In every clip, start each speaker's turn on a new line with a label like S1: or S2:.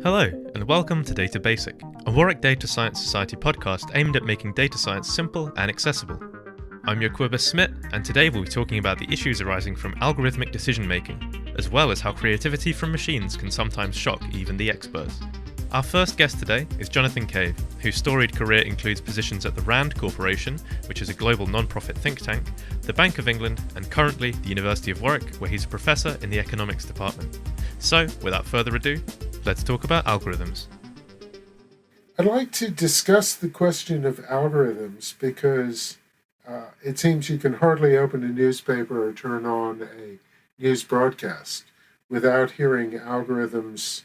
S1: Hello, and welcome to DataBasic, a Warwick Data Science Society podcast aimed at making data science simple and accessible. I'm your Quibus Smith, and today we'll be talking about the issues arising from algorithmic decision making, as well as how creativity from machines can sometimes shock even the experts. Our first guest today is Jonathan Cave, whose storied career includes positions at the RAND Corporation, which is a global non-profit think tank, the Bank of England, and currently the University of Warwick, where he's a professor in the economics department. So, without further ado, let's talk about algorithms.
S2: I'd like to discuss the question of algorithms because it seems you can hardly open a newspaper or turn on a news broadcast without hearing algorithms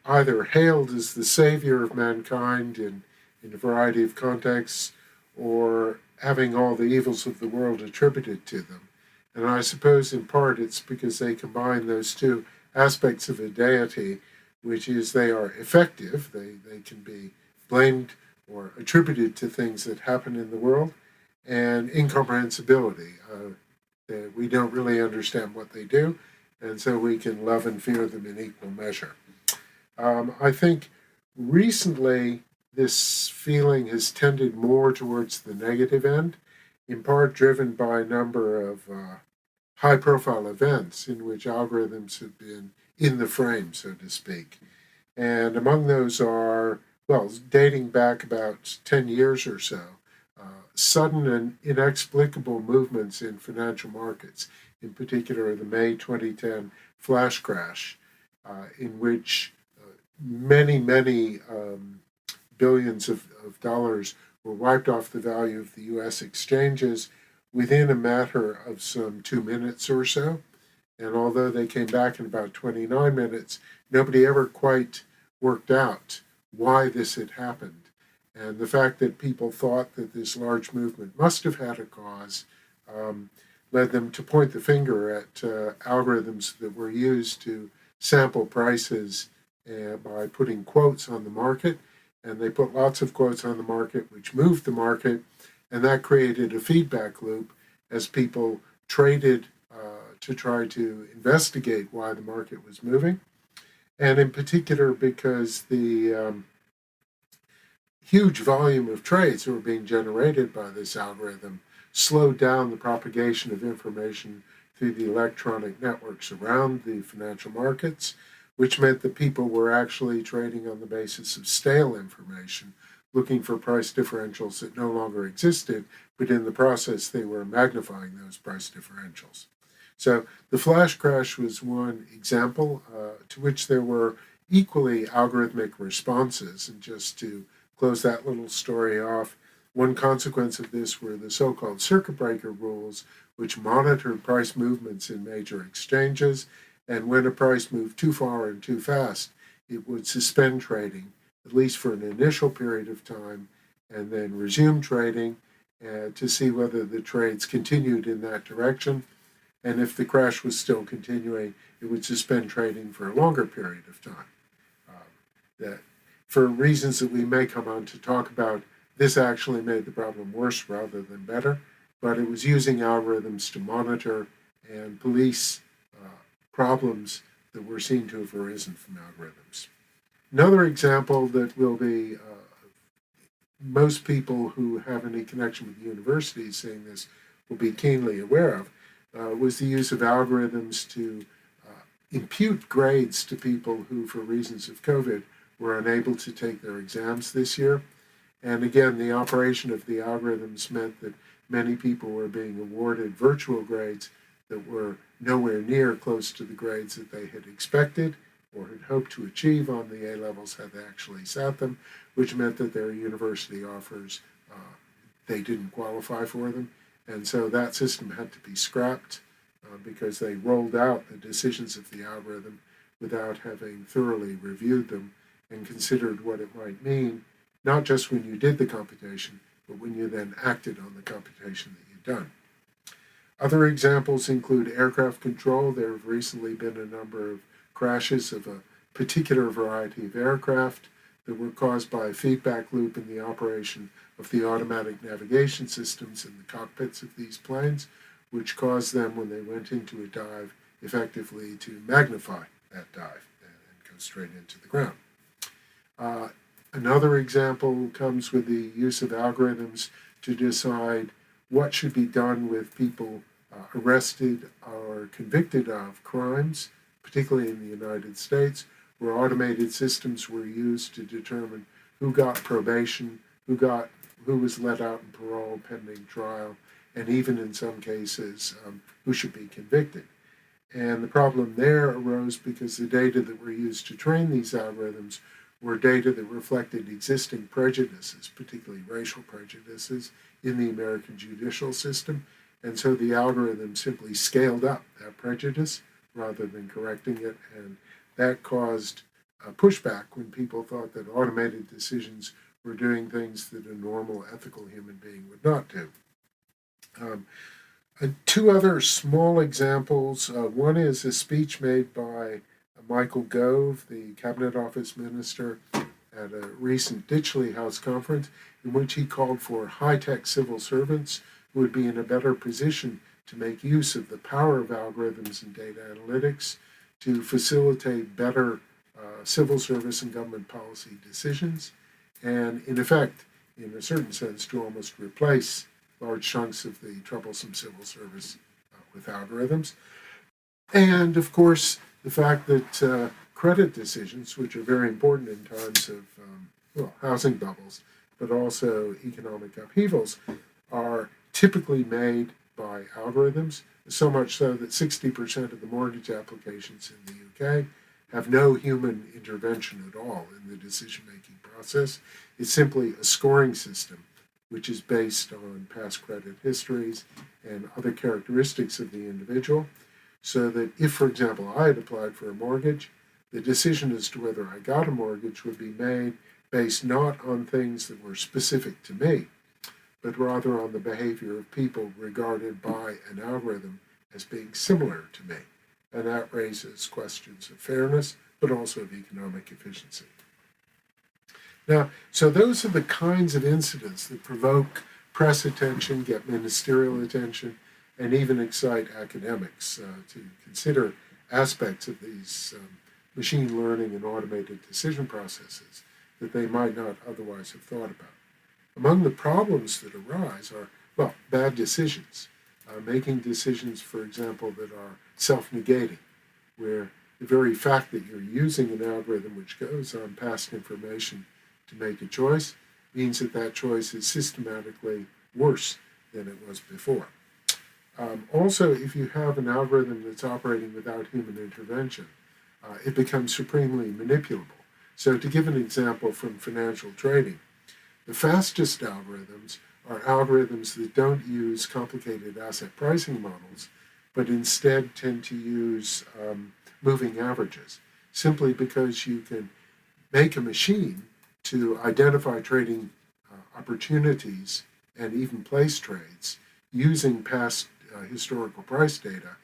S2: either hailed as the savior of mankind in a variety of contexts or having all the evils of the world attributed to them. And I suppose in part it's because they combine those two aspects of a deity, which is they are effective, they can be blamed or attributed to things that happen in the world, and incomprehensibility. That we don't really understand what they do, and so we can love and fear them in equal measure. I think recently this feeling has tended more towards the negative end, in part driven by a number of high-profile events in which algorithms have been in the frame, so to speak. And among those are, well, dating back about 10 years or so, sudden and inexplicable movements in financial markets, in particular the May 2010 flash crash, in which many billions of dollars were wiped off the value of the U.S. exchanges within a matter of some 2 minutes or so. And although they came back in about 29 minutes, nobody ever quite worked out why this had happened. And the fact that people thought that this large movement must have had a cause led them to point the finger at algorithms that were used to sample prices by putting quotes on the market. And they put lots of quotes on the market, which moved the market. And that created a feedback loop as people traded to try to investigate why the market was moving. And in particular, because the huge volume of trades that were being generated by this algorithm slowed down the propagation of information through the electronic networks around the financial markets, which meant that people were actually trading on the basis of stale information, looking for price differentials that no longer existed, but in the process they were magnifying those price differentials. So the flash crash was one example to which there were equally algorithmic responses. And just to close that little story off, one consequence of this were the so-called circuit breaker rules, which monitored price movements in major exchanges. And when a price moved too far and too fast, it would suspend trading, at least for an initial period of time, and then resume trading to see whether the trades continued in that direction. And if the crash was still continuing, it would suspend trading for a longer period of time. That, for reasons that we may come on to talk about, this actually made the problem worse rather than better, but it was using algorithms to monitor and police problems that were seen to have arisen from algorithms. Another example that will be most people who have any connection with universities seeing this will be keenly aware of was the use of algorithms to impute grades to people who, for reasons of COVID, were unable to take their exams this year. And again, the operation of the algorithms meant that many people were being awarded virtual grades that were nowhere near close to the grades that they had expected or had hoped to achieve on the A-levels had they actually sat them, which meant that their university offers, they didn't qualify for them. And so that system had to be scrapped because they rolled out the decisions of the algorithm without having thoroughly reviewed them and considered what it might mean, not just when you did the computation, but when you then acted on the computation that you'd done. Other examples include aircraft control. There have recently been a number of crashes of a particular variety of aircraft that were caused by a feedback loop in the operation of the automatic navigation systems in the cockpits of these planes, which caused them, when they went into a dive, effectively to magnify that dive and go straight into the ground. Another example comes with the use of algorithms to decide what should be done with people arrested or convicted of crimes, particularly in the United States, where automated systems were used to determine who got probation, who was let out on parole pending trial, and even in some cases, who should be convicted. And the problem there arose because the data that were used to train these algorithms were data that reflected existing prejudices, particularly racial prejudices, in the American judicial system. And so the algorithm simply scaled up that prejudice rather than correcting it. And that caused a pushback when people thought that automated decisions were doing things that a normal ethical human being would not do. Two other small examples. One is a speech made by Michael Gove, the Cabinet Office Minister, at a recent Ditchley House conference, in which he called for high-tech civil servants who would be in a better position to make use of the power of algorithms and data analytics to facilitate better civil service and government policy decisions, and in effect, in a certain sense, to almost replace large chunks of the troublesome civil service with algorithms. And of course, the fact that credit decisions, which are very important in times of housing bubbles, but also economic upheavals, are typically made by algorithms, so much so that 60% of the mortgage applications in the UK have no human intervention at all in the decision-making process. It's simply a scoring system which is based on past credit histories and other characteristics of the individual, so that if, for example, I had applied for a mortgage, the decision as to whether I got a mortgage would be made based not on things that were specific to me, but rather on the behavior of people regarded by an algorithm as being similar to me. And that raises questions of fairness, but also of economic efficiency. Now, so those are the kinds of incidents that provoke press attention, get ministerial attention, and even excite academics to consider aspects of these machine learning and automated decision processes that they might not otherwise have thought about. Among the problems that arise are, bad decisions. Making decisions, for example, that are self-negating, where the very fact that you're using an algorithm which goes on past information to make a choice means that that choice is systematically worse than it was before. Also, if you have an algorithm that's operating without human intervention, it becomes supremely manipulable. So to give an example from financial trading, the fastest algorithms are algorithms that don't use complicated asset pricing models, but instead tend to use moving averages, simply because you can make a machine to identify trading opportunities and even place trades using past historical price data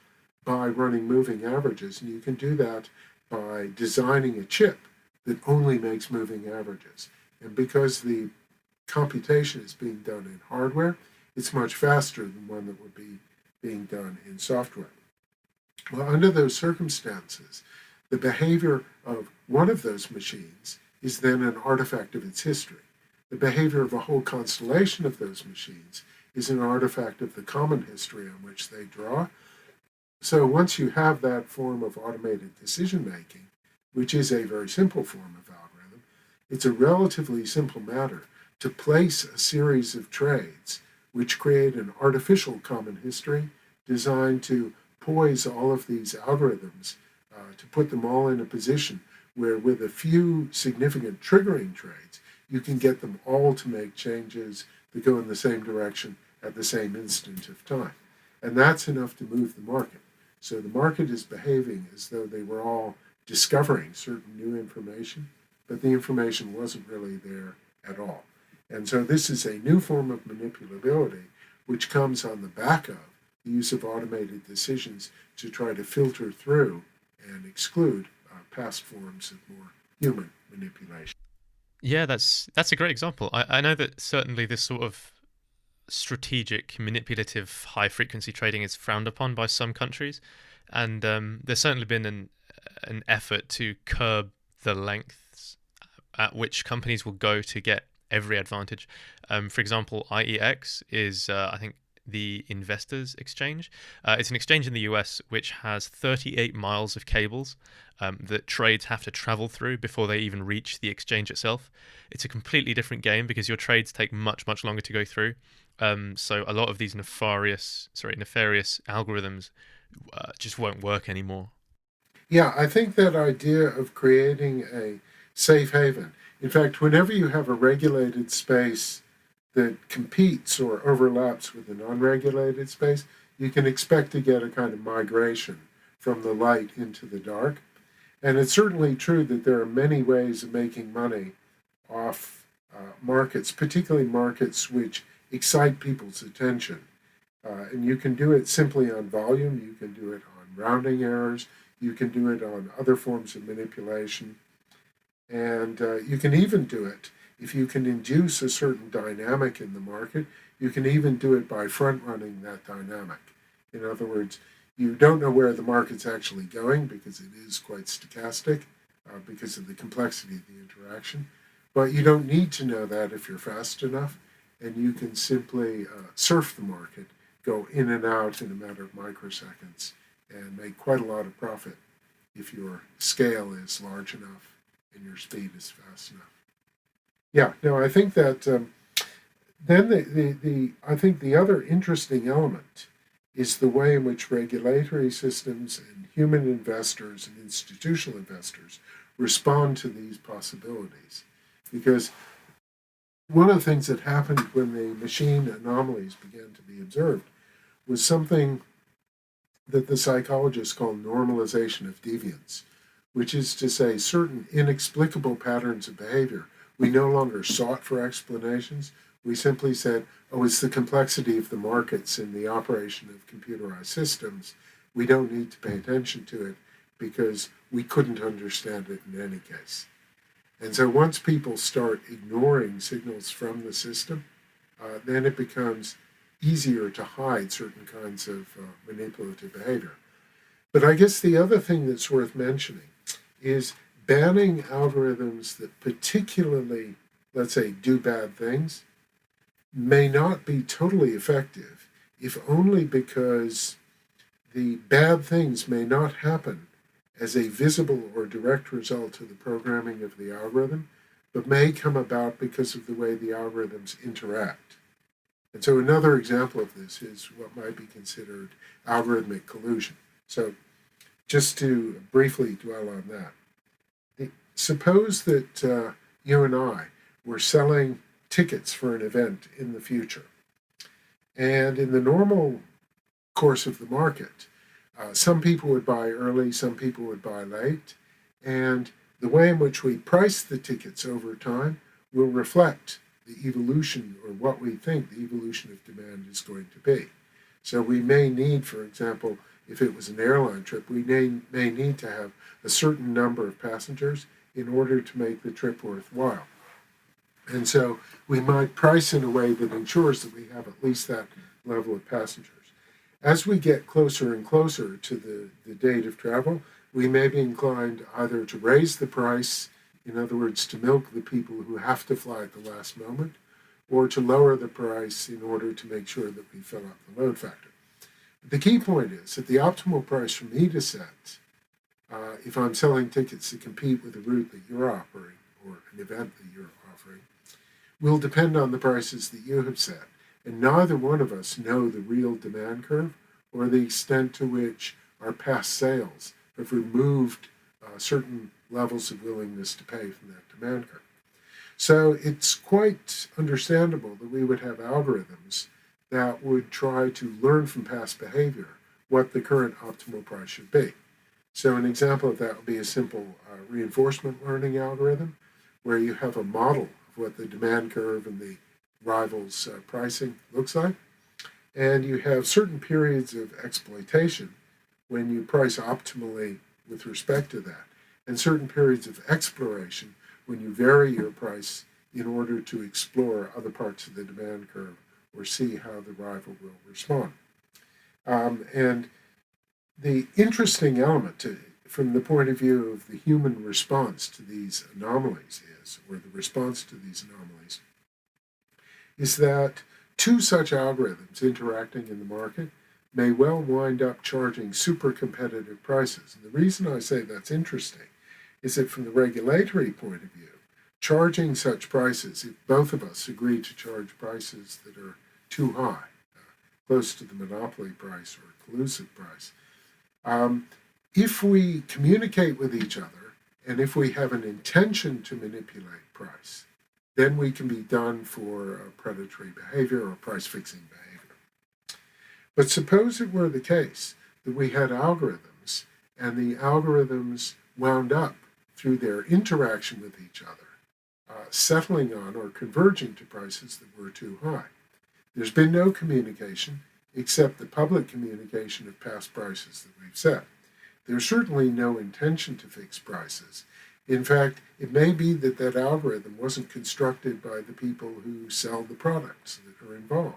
S2: by running moving averages. And you can do that by designing a chip that only makes moving averages. And because the computation is being done in hardware, it's much faster than one that would be being done in software. Well, under those circumstances, the behavior of one of those machines is then an artifact of its history. The behavior of a whole constellation of those machines is an artifact of the common history on which they draw. So once you have that form of automated decision-making, which is a very simple form of algorithm, it's a relatively simple matter to place a series of trades which create an artificial common history designed to poise all of these algorithms, to put them all in a position where with a few significant triggering trades, you can get them all to make changes that go in the same direction at the same instant of time. And that's enough to move the market. So the market is behaving as though they were all discovering certain new information, but the information wasn't really there at all. And so this is a new form of manipulability, which comes on the back of the use of automated decisions to try to filter through and exclude past forms of more human manipulation.
S1: Yeah, that's a great example. I know that certainly this sort of strategic, manipulative, high-frequency trading is frowned upon by some countries, and there's certainly been an effort to curb the lengths at which companies will go to get every advantage. For example, IEX is, I think, the Investors Exchange. It's an exchange in the US which has 38 miles of cables that trades have to travel through before they even reach the exchange itself. It's a completely different game because your trades take much, much longer to go through. So a lot of these nefarious algorithms just won't work anymore.
S2: Yeah, I think that idea of creating a safe haven. In fact, whenever you have a regulated space that competes or overlaps with an unregulated space, you can expect to get a kind of migration from the light into the dark. And it's certainly true that there are many ways of making money off markets, particularly markets which excite people's attention. And you can do it simply on volume, you can do it on rounding errors, you can do it on other forms of manipulation, and you can even do it if you can induce a certain dynamic in the market. You can even do it by front running that dynamic. In other words, you don't know where the market's actually going because it is quite stochastic because of the complexity of the interaction. But you don't need to know that if you're fast enough, and you can simply surf the market, go in and out in a matter of microseconds, and make quite a lot of profit if your scale is large enough and your speed is fast enough. Yeah, no, I think that then I think the other interesting element is the way in which regulatory systems and human investors and institutional investors respond to these possibilities. Because one of the things that happened when the machine anomalies began to be observed was something that the psychologists call normalization of deviance, which is to say certain inexplicable patterns of behavior. We no longer sought for explanations. We simply said, oh, it's the complexity of the markets and the operation of computerized systems. We don't need to pay attention to it because we couldn't understand it in any case. And so once people start ignoring signals from the system, then it becomes easier to hide certain kinds of manipulative behavior. But I guess the other thing that's worth mentioning is banning algorithms that particularly, let's say, do bad things may not be totally effective, if only because the bad things may not happen as a visible or direct result of the programming of the algorithm, but may come about because of the way the algorithms interact. And so another example of this is what might be considered algorithmic collusion. So just to briefly dwell on that, suppose that you and I were selling tickets for an event in the future. And in the normal course of the market, some people would buy early, some people would buy late, and the way in which we price the tickets over time will reflect the evolution, or what we think the evolution of demand is going to be. So we may need, for example, if it was an airline trip, we may need to have a certain number of passengers in order to make the trip worthwhile. And so we might price in a way that ensures that we have at least that level of passengers. As we get closer and closer to the date of travel, we may be inclined either to raise the price, in other words, to milk the people who have to fly at the last moment, or to lower the price in order to make sure that we fill up the load factor. The key point is that the optimal price for me to set, if I'm selling tickets to compete with a route that you're offering or an event that you're offering, will depend on the prices that you have set. And neither one of us know the real demand curve or the extent to which our past sales have removed certain levels of willingness to pay from that demand curve. So it's quite understandable that we would have algorithms that would try to learn from past behavior what the current optimal price should be. So an example of that would be a simple reinforcement learning algorithm where you have a model of what the demand curve and the rivals pricing looks like. And you have certain periods of exploitation when you price optimally with respect to that, and certain periods of exploration when you vary your price in order to explore other parts of the demand curve or see how the rival will respond. And the interesting element, from the point of view of the human response to these anomalies is, or the response to these anomalies, is that two such algorithms interacting in the market may well wind up charging super competitive prices. And the reason I say that's interesting is that from the regulatory point of view, charging such prices, if both of us agree to charge prices that are too high, close to the monopoly price or collusive price, if we communicate with each other and if we have an intention to manipulate price, then we can be done for predatory behavior or price-fixing behavior. But suppose it were the case that we had algorithms and the algorithms wound up through their interaction with each other, settling on or converging to prices that were too high. There's been no communication except the public communication of past prices that we've set. There's certainly no intention to fix prices. In fact, it may be that that algorithm wasn't constructed by the people who sell the products that are involved.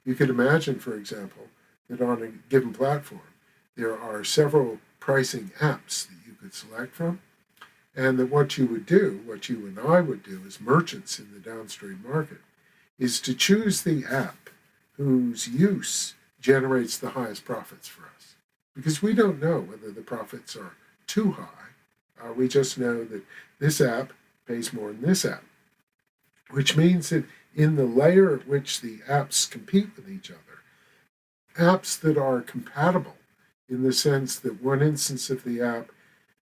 S2: You could imagine, for example, that on a given platform, there are several pricing apps that you could select from, and that what you would do, what you and I would do as merchants in the downstream market, is to choose the app whose use generates the highest profits for us. Because we don't know whether the profits are too high. We just know that this app pays more than this app, which means that in the layer at which the apps compete with each other, apps that are compatible in the sense that one instance of the app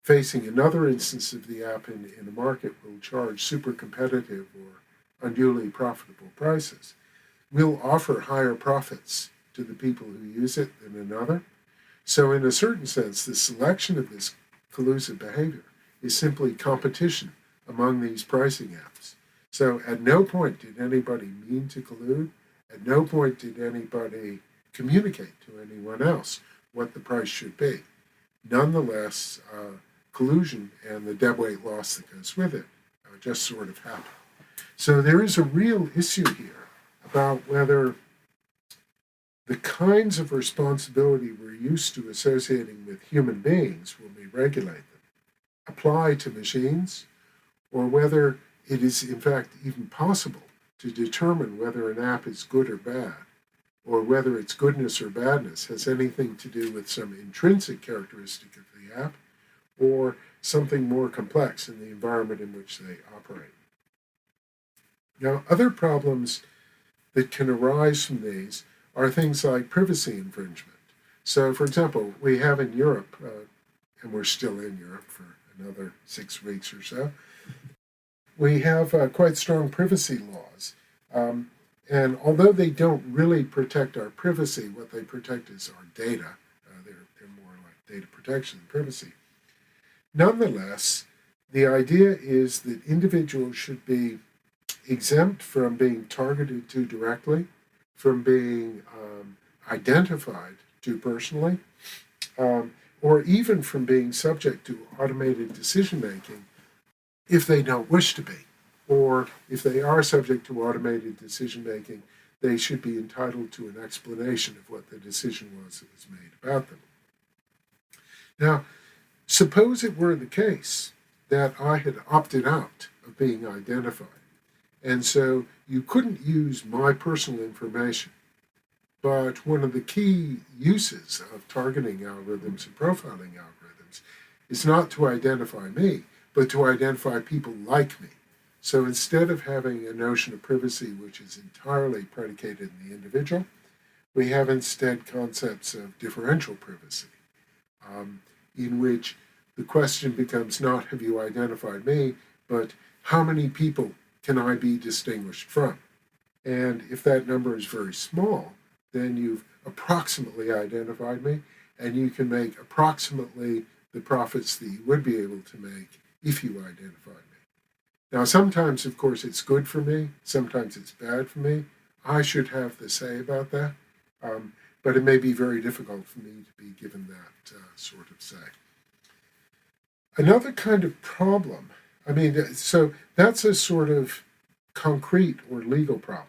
S2: facing another instance of the app in a market will charge super competitive or unduly profitable prices, will offer higher profits to the people who use it than another. So in a certain sense, the selection of this collusive behavior is simply competition among these pricing apps. So at no point did anybody mean to collude. At no point did anybody communicate to anyone else what the price should be. Nonetheless, collusion and the deadweight loss that goes with it just sort of happen. So there is a real issue here about whether the kinds of responsibility we're used to associating with human beings when we regulate them apply to machines, or whether it is in fact even possible to determine whether an app is good or bad, or whether its goodness or badness has anything to do with some intrinsic characteristic of the app, or something more complex in the environment in which they operate. Now, other problems that can arise from these are things like privacy infringement. So, for example, we have in Europe, and we're still in Europe for another 6 weeks or so, we have quite strong privacy laws. And although they don't really protect our privacy, what they protect is our data. They're more like data protection than privacy. Nonetheless, the idea is that individuals should be exempt from being targeted to directly, from being identified to personally, or even from being subject to automated decision-making if they don't wish to be. Or if they are subject to automated decision-making, they should be entitled to an explanation of what the decision was that was made about them. Now, suppose it were the case that I had opted out of being identified, and so you couldn't use my personal information. But one of the key uses of targeting algorithms and profiling algorithms is not to identify me, but to identify people like me. So instead of having a notion of privacy which is entirely predicated in the individual, we have instead concepts of differential privacy, in which the question becomes not have you identified me, but how many people can I be distinguished from? And if that number is very small, then you've approximately identified me, and you can make approximately the profits that you would be able to make if you identified me. Now, sometimes, of course, it's good for me. Sometimes it's bad for me. I should have the say about that. But it may be very difficult for me to be given that sort of say. Another kind of problem, so that's a sort of concrete or legal problem.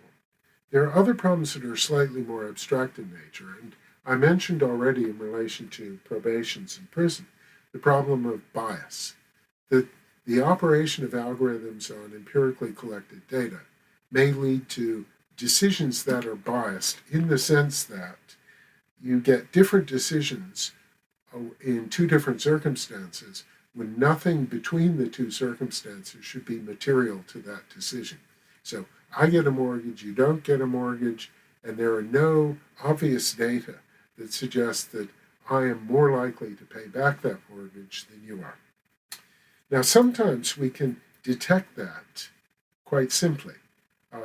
S2: There are other problems that are slightly more abstract in nature, and I mentioned already in relation to probations in prison the problem of bias. The operation of algorithms on empirically collected data may lead to decisions that are biased in the sense that you get different decisions in two different circumstances when nothing between the two circumstances should be material to that decision. So I get a mortgage, you don't get a mortgage, and there are no obvious data that suggests that I am more likely to pay back that mortgage than you are. Now, sometimes we can detect that quite simply.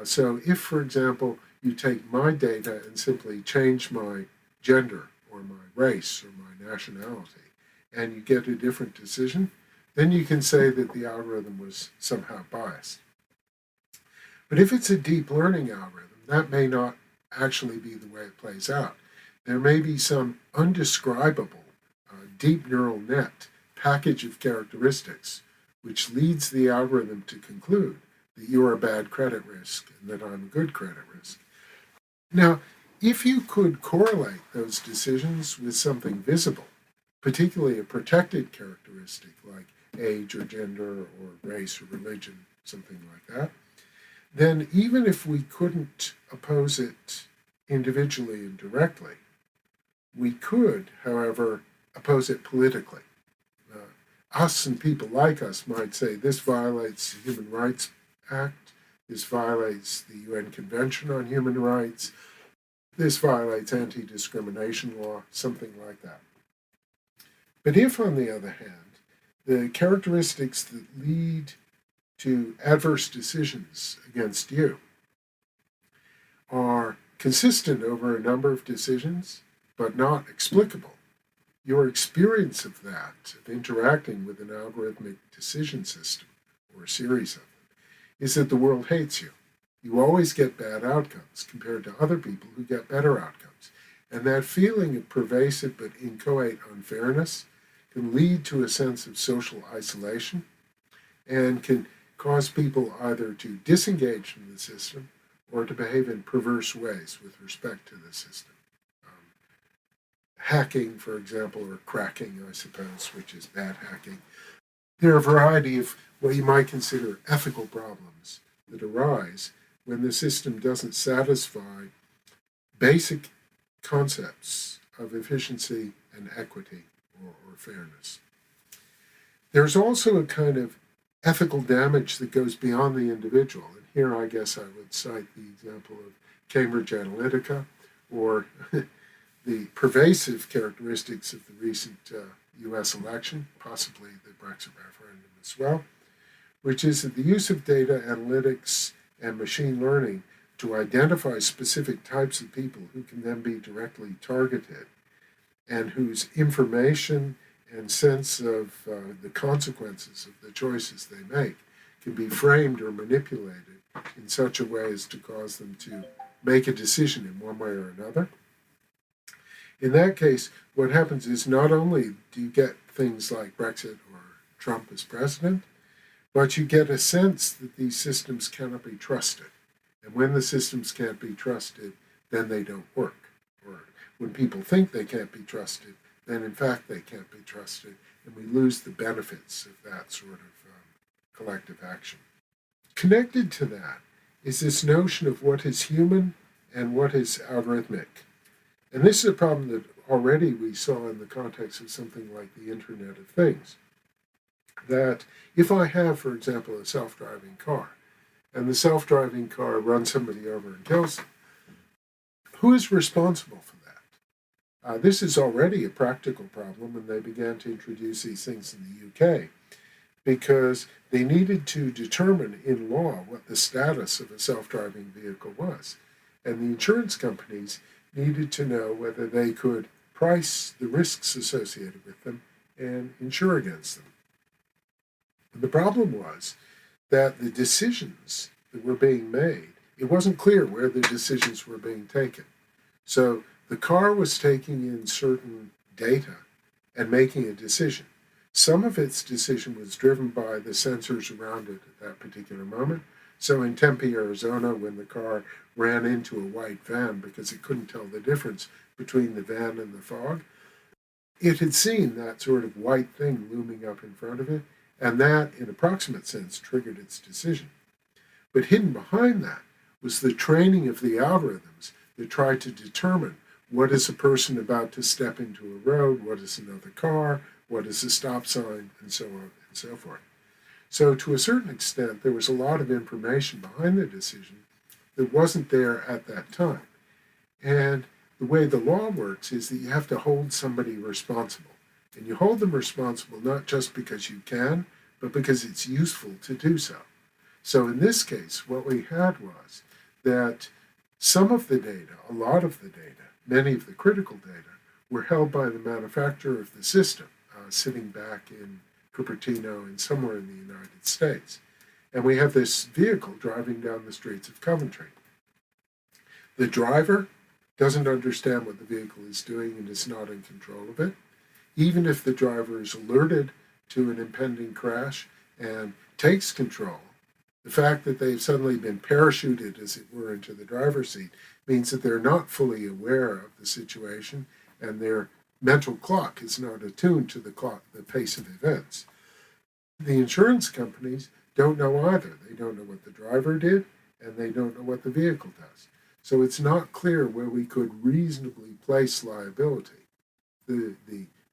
S2: So if, for example, you take my data and simply change my gender or my race or my nationality, and you get a different decision, then you can say that the algorithm was somehow biased. But if it's a deep learning algorithm, that may not actually be the way it plays out. There may be some undescribable deep neural net package of characteristics which leads the algorithm to conclude that you're a bad credit risk and that I'm a good credit risk. Now, if you could correlate those decisions with something visible, particularly a protected characteristic like age or gender or race or religion, something like that, then even if we couldn't oppose it individually and directly, we could, however, oppose it politically. Us and people like us might say this violates the Human Rights Act, this violates the UN Convention on Human Rights, this violates anti-discrimination law, something like that. But if, on the other hand, the characteristics that lead to adverse decisions against you are consistent over a number of decisions, but not explicable, your experience of that, of interacting with an algorithmic decision system, or a series of them, is that the world hates you. You always get bad outcomes compared to other people who get better outcomes. And that feeling of pervasive but inchoate unfairness can lead to a sense of social isolation and can cause people either to disengage from the system or to behave in perverse ways with respect to the system. Hacking, for example, or cracking, I suppose, which is bad hacking. There are a variety of what you might consider ethical problems that arise when the system doesn't satisfy basic concepts of efficiency and equity or fairness. There's also a kind of ethical damage that goes beyond the individual. And here I guess I would cite the example of Cambridge Analytica or the pervasive characteristics of the recent US election, possibly the Brexit referendum as well, which is that the use of data analytics and machine learning to identify specific types of people who can then be directly targeted and whose information and sense of the consequences of the choices they make can be framed or manipulated in such a way as to cause them to make a decision in one way or another. In that case, what happens is not only do you get things like Brexit or Trump as president, but you get a sense that these systems cannot be trusted. And when the systems can't be trusted, then they don't work. Or when people think they can't be trusted, then in fact they can't be trusted, and we lose the benefits of that sort of collective action. Connected to that is this notion of what is human and what is algorithmic. And this is a problem that already we saw in the context of something like the Internet of Things. That if I have, for example, a self-driving car, and the self-driving car runs somebody over and kills them, who is responsible for that? This is already a practical problem when they began to introduce these things in the UK, because they needed to determine in law what the status of a self-driving vehicle was. And the insurance companies needed to know whether they could price the risks associated with them and insure against them. And the problem was that the decisions that were being made, it wasn't clear where the decisions were being taken. So the car was taking in certain data and making a decision. Some of its decision was driven by the sensors around it at that particular moment. So in Tempe, Arizona, when the car ran into a white van because it couldn't tell the difference between the van and the fog, it had seen that sort of white thing looming up in front of it, and that, in approximate sense, triggered its decision. But hidden behind that was the training of the algorithms that tried to determine what is a person about to step into a road, what is another car, what is a stop sign, and so on and so forth. So to a certain extent, there was a lot of information behind the decision that wasn't there at that time. And the way the law works is that you have to hold somebody responsible. And you hold them responsible not just because you can, but because it's useful to do so. So in this case, what we had was that some of the data, a lot of the data, many of the critical data, were held by the manufacturer of the system, sitting back in Cupertino and somewhere in the United States. And we have this vehicle driving down the streets of Coventry. The driver doesn't understand what the vehicle is doing and is not in control of it. Even if the driver is alerted to an impending crash and takes control, the fact that they've suddenly been parachuted, as it were, into the driver's seat means that they're not fully aware of the situation, and their mental clock is not attuned to the pace of events. The insurance companies don't know either. They don't know what the driver did, and they don't know what the vehicle does. So it's not clear where we could reasonably place liability. The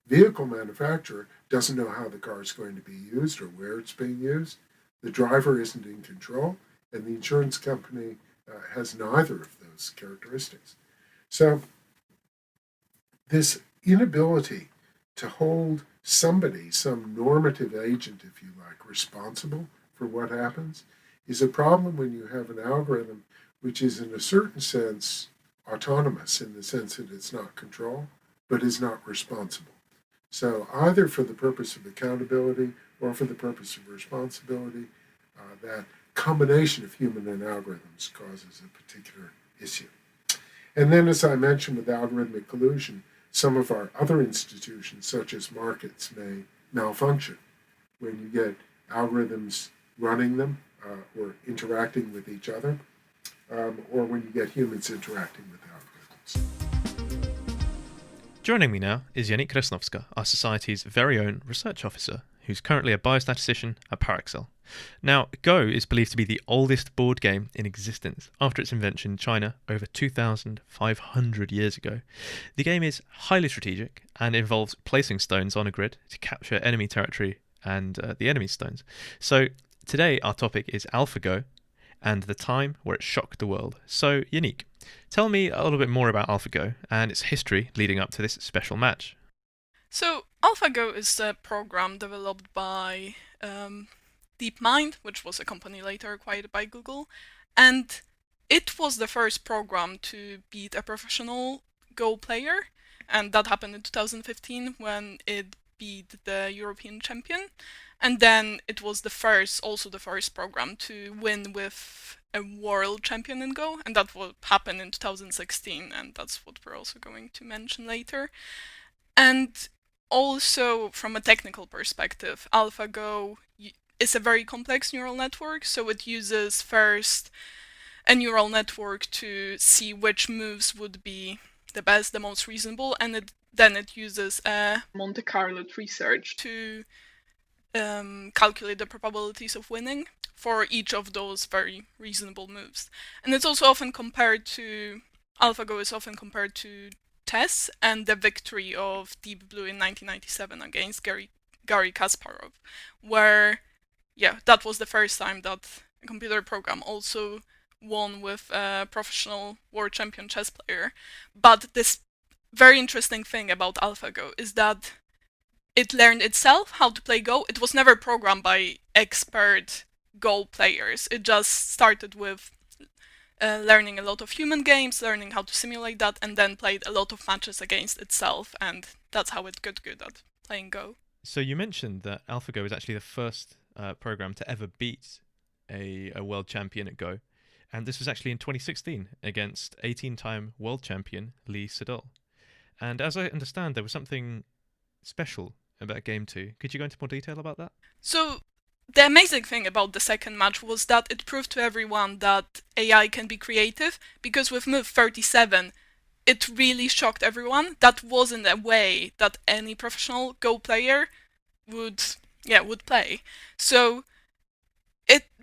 S2: vehicle manufacturer doesn't know how the car is going to be used or where it's being used. The driver isn't in control, and the insurance company has neither of those characteristics. So this inability to hold somebody, some normative agent, if you like, responsible for what happens is a problem when you have an algorithm which is in a certain sense autonomous, in the sense that it's not control, but is not responsible. So either for the purpose of accountability or for the purpose of responsibility, that combination of human and algorithms causes a particular issue. And then, as I mentioned, with algorithmic collusion, some of our other institutions, such as markets, may malfunction when you get algorithms running them or interacting with each other, or when you get humans interacting with algorithms.
S1: Joining me now is Yannick Kresnovska, our Society's very own research officer, who's currently a biostatistician at Parexel. Now, Go is believed to be the oldest board game in existence after its invention in China over 2,500 years ago. The game is highly strategic and involves placing stones on a grid to capture enemy territory and the enemy's stones. So today our topic is AlphaGo and the time where it shocked the world. So Yannick, tell me a little bit more about AlphaGo and its history leading up to this special match.
S3: So AlphaGo is a program developed by DeepMind, which was a company later acquired by Google, and it was the first program to beat a professional Go player, and that happened in 2015 when it beat the European champion. And then it was also the first program to win with a world champion in Go, and that will happen in 2016, and that's what we're also going to mention later. And also, from a technical perspective, AlphaGo is a very complex neural network, so it uses first a neural network to see which moves would be the best, the most reasonable, and then it uses a Monte Carlo tree search to calculate the probabilities of winning for each of those very reasonable moves. And it's also often compared to, AlphaGo is often compared to chess and the victory of Deep Blue in 1997 against Garry Kasparov, where, that was the first time that a computer program also won with a professional world champion chess player. But this very interesting thing about AlphaGo is that it learned itself how to play Go. It was never programmed by expert Go players. It just started with learning a lot of human games, learning how to simulate that, and then played a lot of matches against itself, and that's how it got good at playing Go.
S1: So you mentioned that AlphaGo is actually the first program to ever beat a world champion at Go, and this was actually in 2016 against 18-time world champion Lee Sedol. And as I understand, there was something special about Game 2. Could you go into more detail about that?
S3: So the amazing thing about the second match was that it proved to everyone that AI can be creative, because with move 37, it really shocked everyone. That wasn't a way that any professional Go player would play. So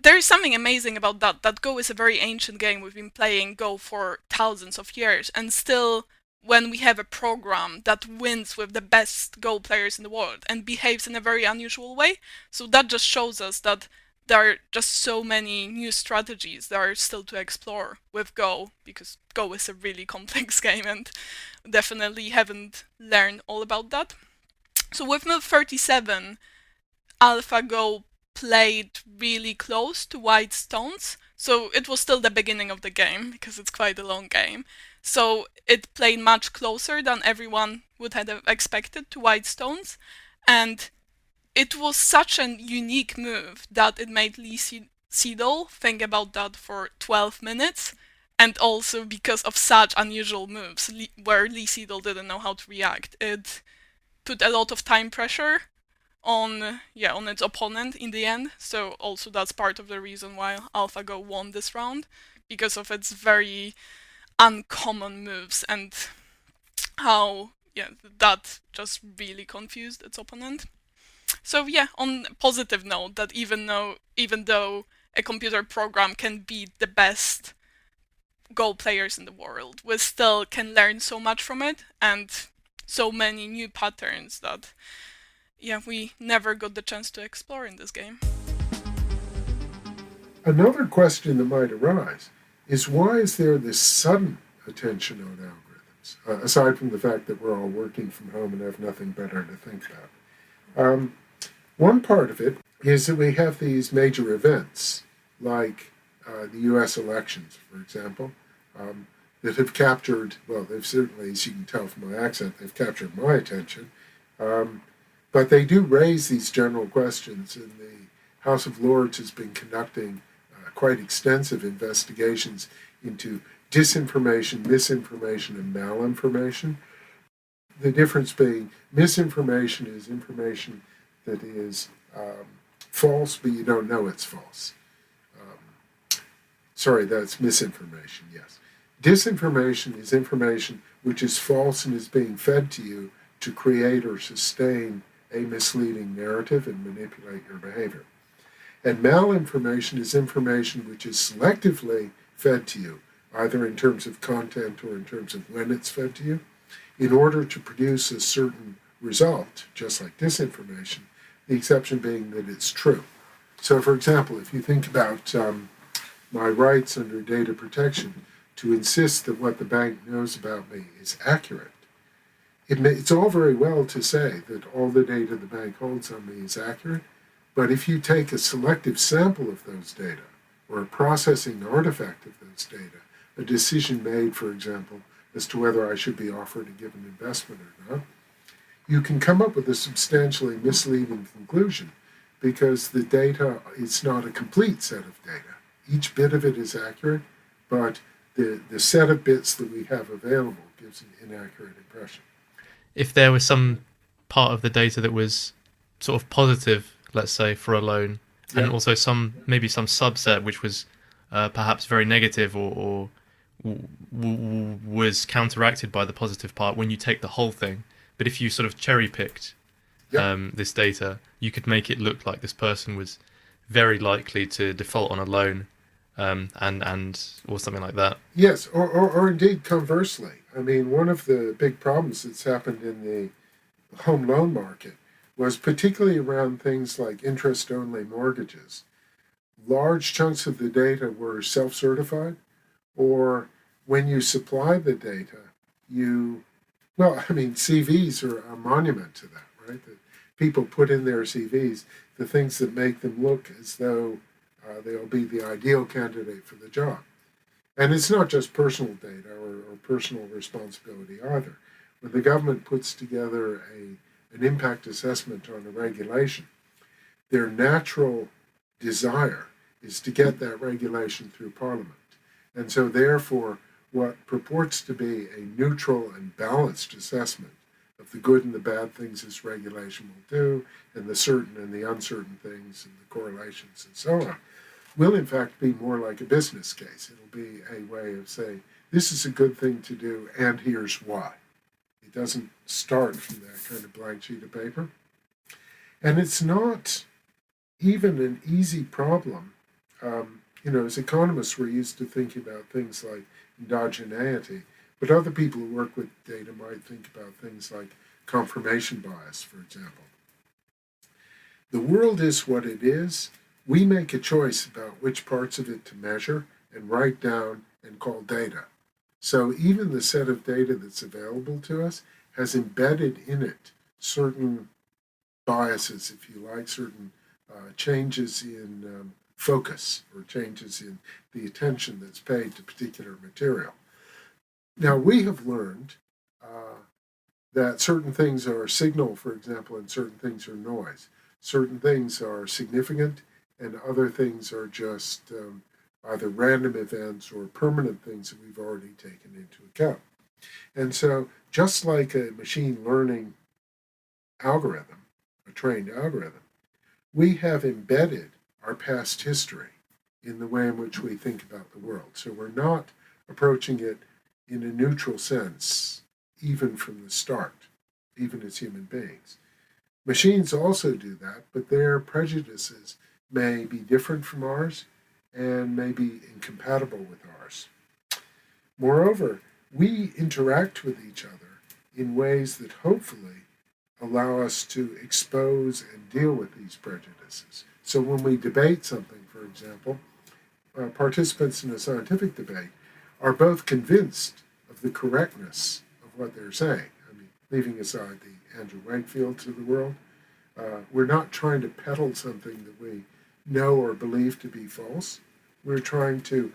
S3: there is something amazing about that Go is a very ancient game. We've been playing Go for thousands of years, and still when we have a program that wins with the best Go players in the world and behaves in a very unusual way, so that just shows us that there are just so many new strategies that are still to explore with Go, because Go is a really complex game and definitely haven't learned all about that. So with Move 37, AlphaGo played really close to white stones, so it was still the beginning of the game, because it's quite a long game. So it played much closer than everyone would have expected to white stones, and it was such a unique move that it made Lee Sedol think about that for 12 minutes, and also because of such unusual moves, where Lee Sedol didn't know how to react. It put a lot of time pressure on its opponent in the end. So also that's part of the reason why AlphaGo won this round, because of its very uncommon moves and how that just really confused its opponent. So on a positive note, that even though a computer program can beat the best Go players in the world, we still can learn so much from it, and so many new patterns that we never got the chance to explore in this game.
S2: Another question that might arise is, why is there this sudden attention on algorithms, aside from the fact that we're all working from home and have nothing better to think about? One part of it is that we have these major events, like the US elections, for example, that have captured, well, they've certainly, as you can tell from my accent, they've captured my attention. But they do raise these general questions, and the House of Lords has been conducting quite extensive investigations into disinformation, misinformation, and malinformation. The difference being, misinformation is information that is false, but you don't know it's false. Sorry, that's misinformation, yes. Disinformation is information which is false and is being fed to you to create or sustain a misleading narrative and manipulate your behavior. And malinformation is information which is selectively fed to you, either in terms of content or in terms of when it's fed to you, in order to produce a certain result, just like disinformation, the exception being that it's true. So, for example, if you think about my rights under data protection to insist that what the bank knows about me is accurate, it's all very well to say that all the data the bank holds on me is accurate, but if you take a selective sample of those data, or a processing artifact of those data, a decision made, for example, as to whether I should be offered a given investment or not, you can come up with a substantially misleading conclusion, because the data is not a complete set of data. Each bit of it is accurate, but the set of bits that we have available gives an inaccurate impression.
S1: If there was some part of the data that was sort of positive, let's say, for a loan, and also maybe some subset which was perhaps very negative or was counteracted by the positive part when you take the whole thing. But if you sort of cherry-picked this data, you could make it look like this person was very likely to default on a loan, and or something like that.
S2: Yes, or indeed conversely. I mean, one of the big problems that's happened in the home loan market was particularly around things like interest-only mortgages. Large chunks of the data were self-certified, or when you supply the data, CVs are a monument to that, right? That people put in their CVs the things that make them look as though they'll be the ideal candidate for the job. And it's not just personal data or personal responsibility either. When the government puts together an impact assessment on a regulation, their natural desire is to get that regulation through Parliament. And so therefore, what purports to be a neutral and balanced assessment of the good and the bad things this regulation will do, and the certain and the uncertain things, and the correlations and so on, will in fact be more like a business case. It'll be a way of saying, this is a good thing to do, and here's why. It doesn't start from that kind of blank sheet of paper. And it's not even an easy problem. As economists, we're used to thinking about things like endogeneity, but other people who work with data might think about things like confirmation bias, for example. The world is what it is. We make a choice about which parts of it to measure and write down and call data. So even the set of data that's available to us has embedded in it certain biases, if you like, certain changes in focus or changes in the attention that's paid to particular material. Now, we have learned that certain things are signal, for example, and certain things are noise. Certain things are significant and other things are just either random events or permanent things that we've already taken into account. And so just like a machine learning algorithm, a trained algorithm, we have embedded our past history in the way in which we think about the world. So we're not approaching it in a neutral sense, even from the start, even as human beings. Machines also do that, but their prejudices may be different from ours and may be incompatible with ours. Moreover, we interact with each other in ways that hopefully allow us to expose and deal with these prejudices. So when we debate something, for example, participants in a scientific debate are both convinced of the correctness of what they're saying. I mean, leaving aside the Andrew Wakefields of the world, we're not trying to peddle something that we know or believe to be false. We're trying to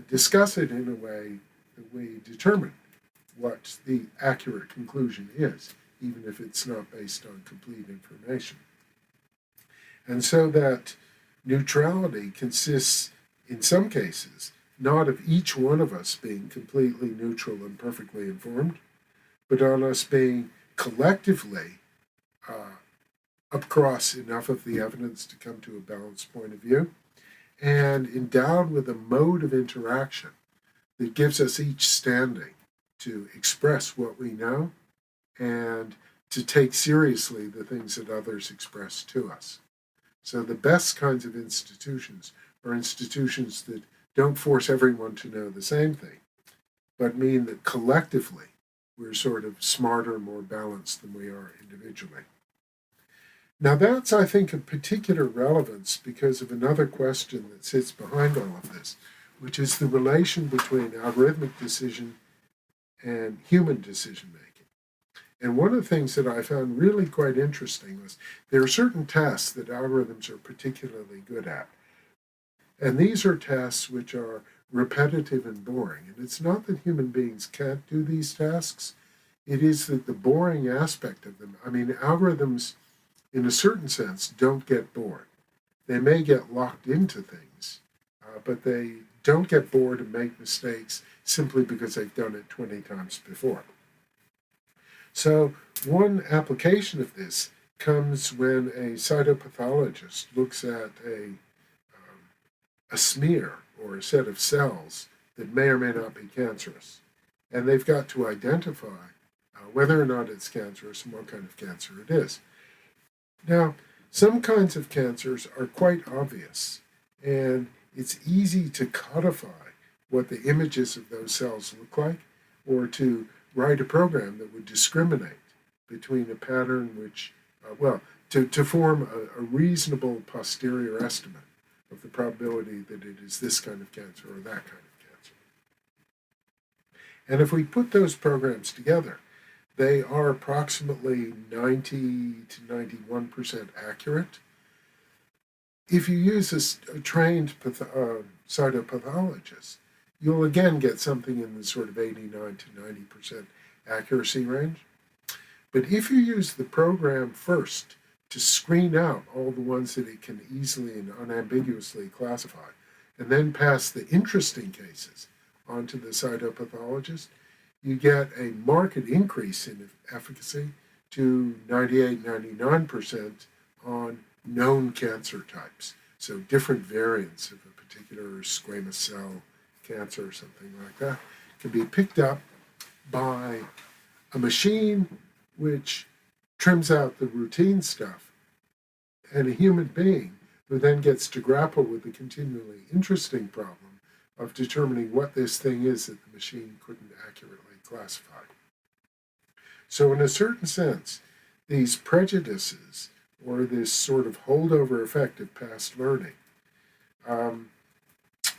S2: discuss it in a way that we determine what the accurate conclusion is, even if it's not based on complete information. And so that neutrality consists, in some cases, not of each one of us being completely neutral and perfectly informed, but on us being collectively across enough of the evidence to come to a balanced point of view, and endowed with a mode of interaction that gives us each standing to express what we know and to take seriously the things that others express to us. So the best kinds of institutions are institutions that don't force everyone to know the same thing, but mean that collectively we're sort of smarter, more balanced than we are individually. Now that's, I think, of particular relevance because of another question that sits behind all of this, which is the relation between algorithmic decision and human decision making. And one of the things that I found really quite interesting was there are certain tasks that algorithms are particularly good at. And these are tasks which are repetitive and boring. And it's not that human beings can't do these tasks. It is that the boring aspect of them, algorithms, in a certain sense, don't get bored. They may get locked into things, but they don't get bored and make mistakes simply because they've done it 20 times before. So one application of this comes when a cytopathologist looks at a smear or a set of cells that may or may not be cancerous. And they've got to identify whether or not it's cancerous and what kind of cancer it is. Now, some kinds of cancers are quite obvious, and it's easy to codify what the images of those cells look like, or to write a program that would discriminate between a pattern which, to form a reasonable posterior estimate of the probability that it is this kind of cancer or that kind of cancer. And if we put those programs together, they are approximately 90 to 91% accurate. If you use a trained cytopathologist, you'll again get something in the sort of 89 to 90% accuracy range. But if you use the program first to screen out all the ones that it can easily and unambiguously classify, and then pass the interesting cases onto the cytopathologist, you get a marked increase in efficacy to 98, 99% on known cancer types. So different variants of a particular squamous cell cancer or something like that, can be picked up by a machine which trims out the routine stuff, and a human being who then gets to grapple with the continually interesting problem of determining what this thing is that the machine couldn't accurately classify. So in a certain sense, these prejudices, or this sort of holdover effect of past learning,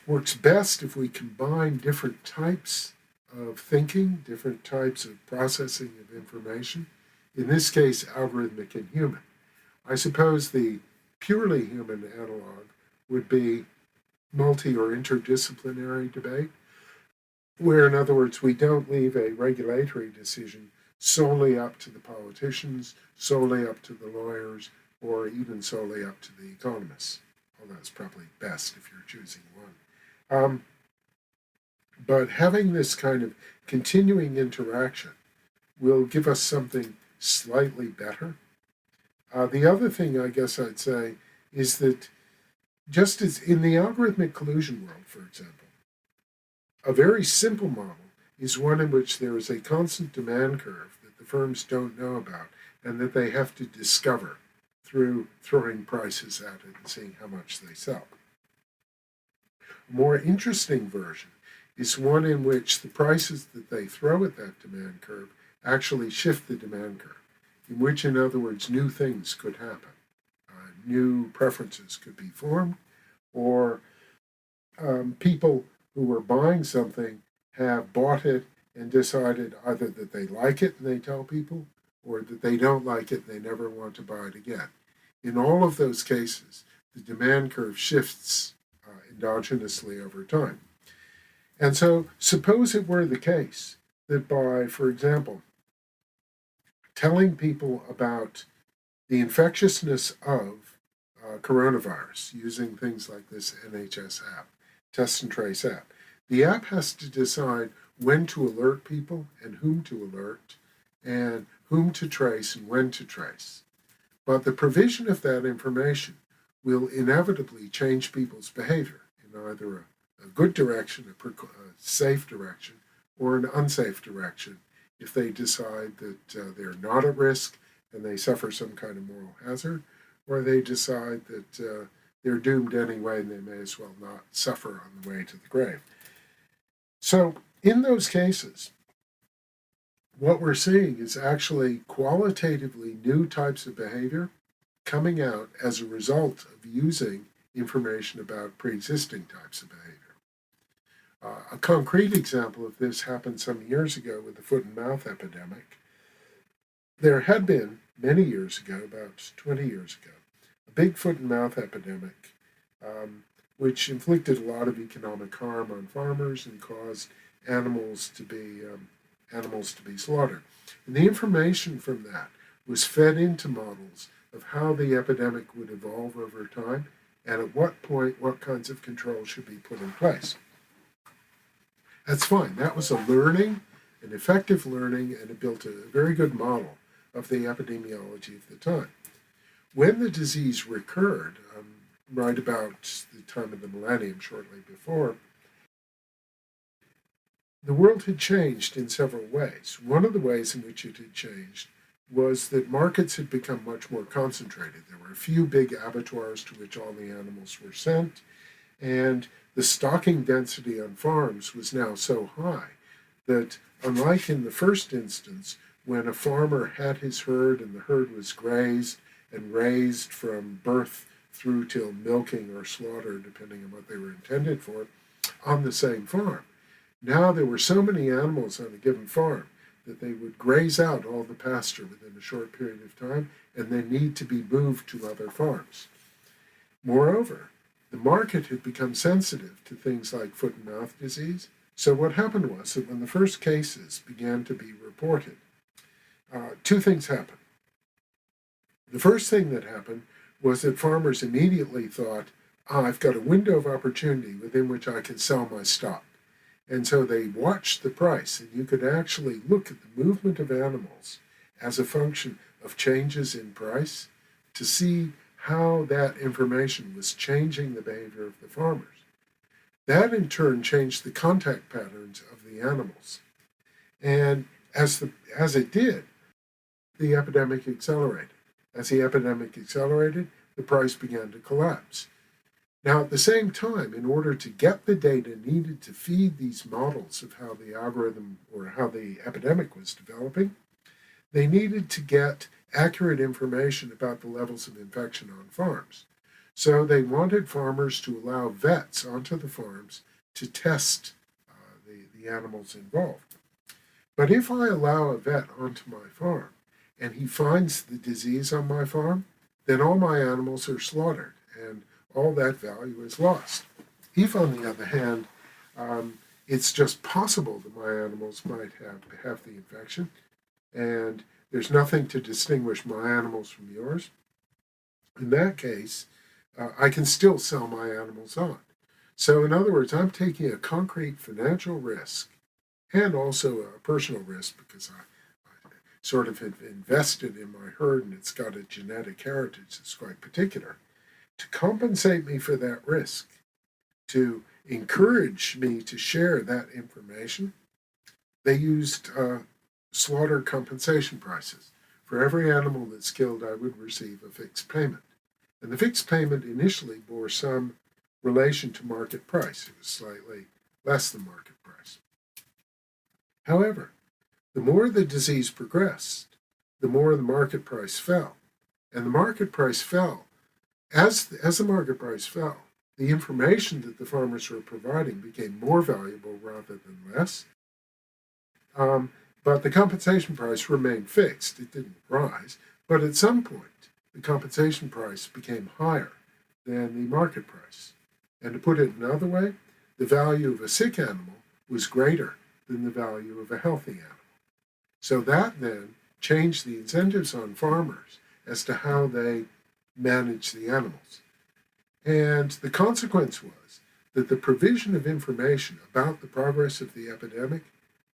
S2: works best if we combine different types of thinking, different types of processing of information, in this case, algorithmic and human. I suppose the purely human analog would be multi or interdisciplinary debate, where, in other words, we don't leave a regulatory decision solely up to the politicians, solely up to the lawyers, or even solely up to the economists, although it's probably best if you're choosing one. But having this kind of continuing interaction will give us something slightly better. The other thing I guess I'd say is that just as in the algorithmic collusion world, for example, a very simple model is one in which there is a constant demand curve that the firms don't know about and that they have to discover through throwing prices at it and seeing how much they sell. A more interesting version is one in which the prices that they throw at that demand curve actually shift the demand curve, in which, in other words, new things could happen. New preferences could be formed, or people who were buying something have bought it and decided either that they like it and they tell people, or that they don't like it and they never want to buy it again. In all of those cases, the demand curve shifts endogenously over time. And so suppose it were the case that by, for example, telling people about the infectiousness of coronavirus using things like this NHS app, Test and Trace app, the app has to decide when to alert people and whom to alert and whom to trace and when to trace. But the provision of that information will inevitably change people's behavior in either a good direction, a safe direction, or an unsafe direction if they decide that they're not at risk and they suffer some kind of moral hazard, or they decide that they're doomed anyway and they may as well not suffer on the way to the grave. So in those cases, what we're seeing is actually qualitatively new types of behavior coming out as a result of using information about pre-existing types of behavior. A concrete example of this happened some years ago with the foot and mouth epidemic. There had been, many years ago, about 20 years ago, a big foot and mouth epidemic which inflicted a lot of economic harm on farmers and caused animals to be slaughtered. And the information from that was fed into models of how the epidemic would evolve over time and at what point what kinds of control should be put in place. That's fine. That was a learning, an effective learning, and it built a very good model of the epidemiology of the time. When the disease recurred, right about the time of the millennium, shortly before, the world had changed in several ways. One of the ways in which it had changed was that markets had become much more concentrated. There were a few big abattoirs to which all the animals were sent, and the stocking density on farms was now so high that, unlike in the first instance, when a farmer had his herd and the herd was grazed and raised from birth through till milking or slaughter, depending on what they were intended for, on the same farm. Now there were so many animals on a given farm that they would graze out all the pasture within a short period of time and they need to be moved to other farms. Moreover, the market had become sensitive to things like foot and mouth disease. So what happened was that when the first cases began to be reported, two things happened. The first thing that happened was that farmers immediately thought, I've got a window of opportunity within which I can sell my stock. And so they watched the price, and you could actually look at the movement of animals as a function of changes in price to see how that information was changing the behavior of the farmers. That in turn changed the contact patterns of the animals. And as it did, the epidemic accelerated. As the epidemic accelerated, the price began to collapse. Now, at the same time, in order to get the data needed to feed these models of how the algorithm or how the epidemic was developing, they needed to get accurate information about the levels of infection on farms. So they wanted farmers to allow vets onto the farms to test the animals involved. But if I allow a vet onto my farm and he finds the disease on my farm, then all my animals are slaughtered and all that value is lost. If, on the other hand, it's just possible that my animals might have the infection, and there's nothing to distinguish my animals from yours, in that case, I can still sell my animals on. So in other words, I'm taking a concrete financial risk and also a personal risk because I sort of have invested in my herd and it's got a genetic heritage that's quite particular. To compensate me for that risk, to encourage me to share that information, they used slaughter compensation prices. For every animal that's killed, I would receive a fixed payment. And the fixed payment initially bore some relation to market price. It was slightly less than market price. However, the more the disease progressed, the more the market price fell. And the market price fell. As the market price fell, the information that the farmers were providing became more valuable rather than less. But the compensation price remained fixed. It didn't rise. But at some point, the compensation price became higher than the market price. And to put it another way, the value of a sick animal was greater than the value of a healthy animal. So that then changed the incentives on farmers as to how they manage the animals. And the consequence was that the provision of information about the progress of the epidemic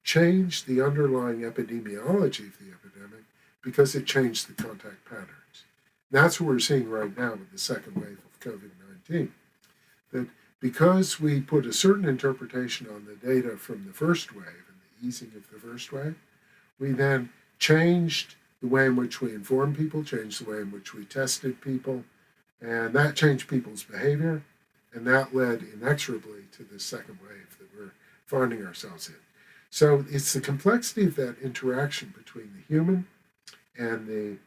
S2: changed the underlying epidemiology of the epidemic because it changed the contact patterns. And that's what we're seeing right now with the second wave of COVID-19. That because we put a certain interpretation on the data from the first wave and the easing of the first wave, we then changed the way in which we informed people, changed the way in which we tested people, and that changed people's behavior, and that led inexorably to the second wave that we're finding ourselves in. So it's the complexity of that interaction between the human and the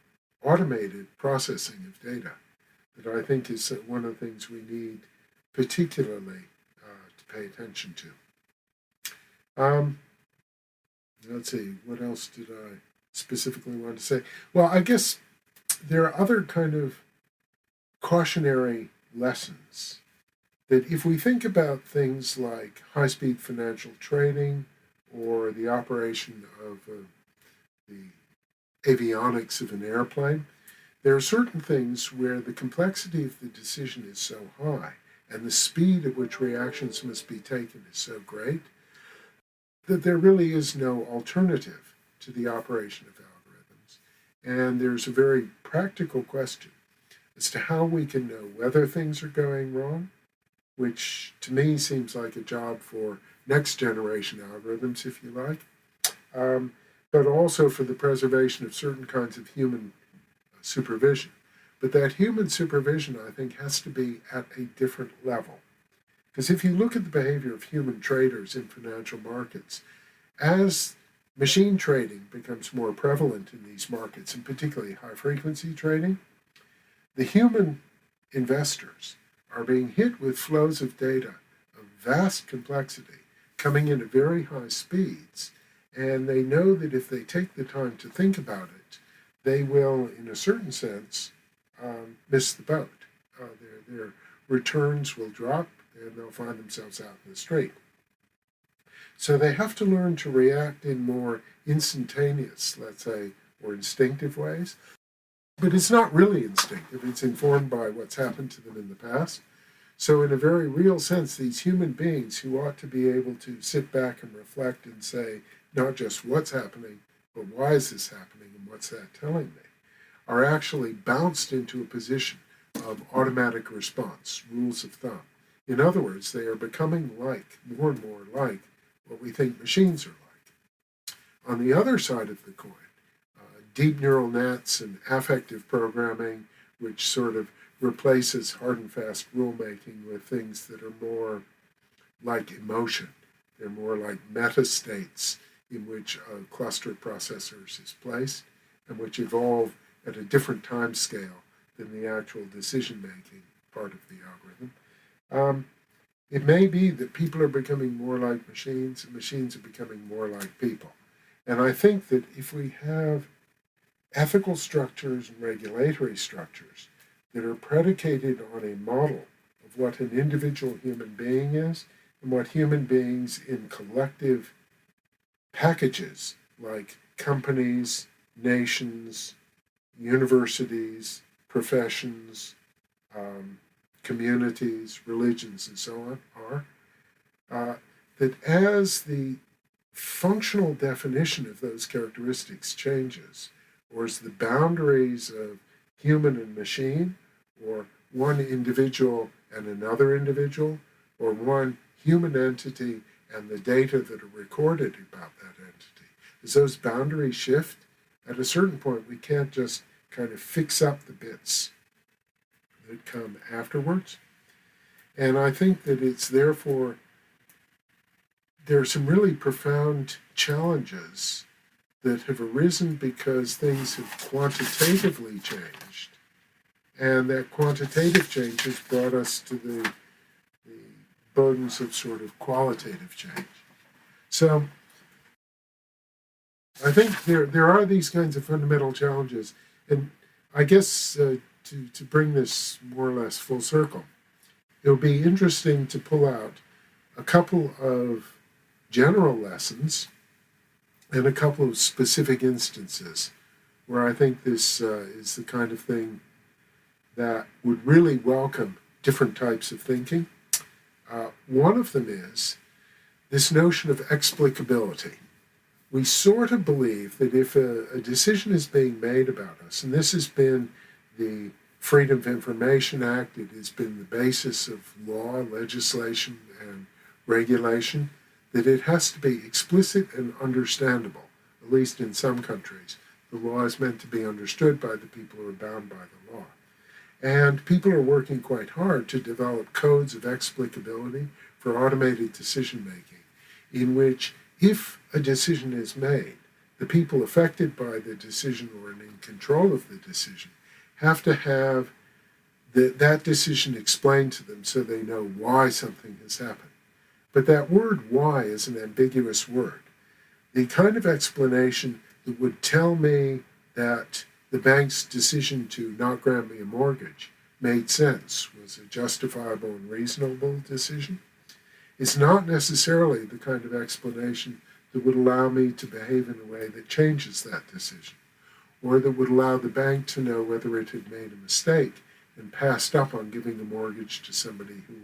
S2: automated processing of data that I think is one of the things we need particularly to pay attention to. Let's see, what else did I specifically want to say? Well, I guess there are other kind of cautionary lessons that if we think about things like high-speed financial trading or the operation of the avionics of an airplane, there are certain things where the complexity of the decision is so high and the speed at which reactions must be taken is so great that there really is no alternative to the operation of algorithms. And there's a very practical question as to how we can know whether things are going wrong, which to me seems like a job for next generation algorithms, if you like, but also for the preservation of certain kinds of human supervision. But that human supervision, I think, has to be at a different level. Because if you look at the behavior of human traders in financial markets, as machine trading becomes more prevalent in these markets, and particularly high-frequency trading, the human investors are being hit with flows of data of vast complexity coming in at very high speeds, and they know that if they take the time to think about it, they will, in a certain sense, miss the boat. Their returns will drop, and they'll find themselves out in the street. So they have to learn to react in more instantaneous, let's say, or instinctive ways. But it's not really instinctive. It's informed by what's happened to them in the past. So in a very real sense, these human beings who ought to be able to sit back and reflect and say, not just what's happening, but why is this happening and what's that telling me, are actually bounced into a position of automatic response, rules of thumb. In other words, they are becoming more and more like what we think machines are like. On the other side of the coin, deep neural nets and affective programming, which sort of replaces hard and fast rulemaking with things that are more like emotion. They're more like meta states in which a cluster of processors is placed and which evolve at a different time scale than the actual decision-making part of the algorithm. It may be that people are becoming more like machines and machines are becoming more like people. And I think that if we have ethical structures and regulatory structures that are predicated on a model of what an individual human being is and what human beings in collective packages like companies, nations, universities, professions, communities, religions, and so on are, that as the functional definition of those characteristics changes, or as the boundaries of human and machine, or one individual and another individual, or one human entity and the data that are recorded about that entity, as those boundaries shift, at a certain point we can't just kind of fix up the bits that come afterwards. And I think that it's therefore, there are some really profound challenges that have arisen because things have quantitatively changed. And that quantitative change has brought us to the burdens of sort of qualitative change. So I think there are these kinds of fundamental challenges. And I guess to bring this more or less full circle, it'll be interesting to pull out a couple of general lessons and a couple of specific instances where I think this is the kind of thing that would really welcome different types of thinking. One of them is this notion of explicability. We sort of believe that if a decision is being made about us, and this has been the Freedom of Information Act, it has been the basis of law, legislation, and regulation, that it has to be explicit and understandable, at least in some countries. The law is meant to be understood by the people who are bound by the law. And people are working quite hard to develop codes of explicability for automated decision-making, in which if a decision is made, the people affected by the decision or in control of the decision have to have that decision explained to them so they know why something has happened. But that word why is an ambiguous word. The kind of explanation that would tell me that the bank's decision to not grant me a mortgage made sense, was a justifiable and reasonable decision, is not necessarily the kind of explanation that would allow me to behave in a way that changes that decision, or that would allow the bank to know whether it had made a mistake and passed up on giving a mortgage to somebody who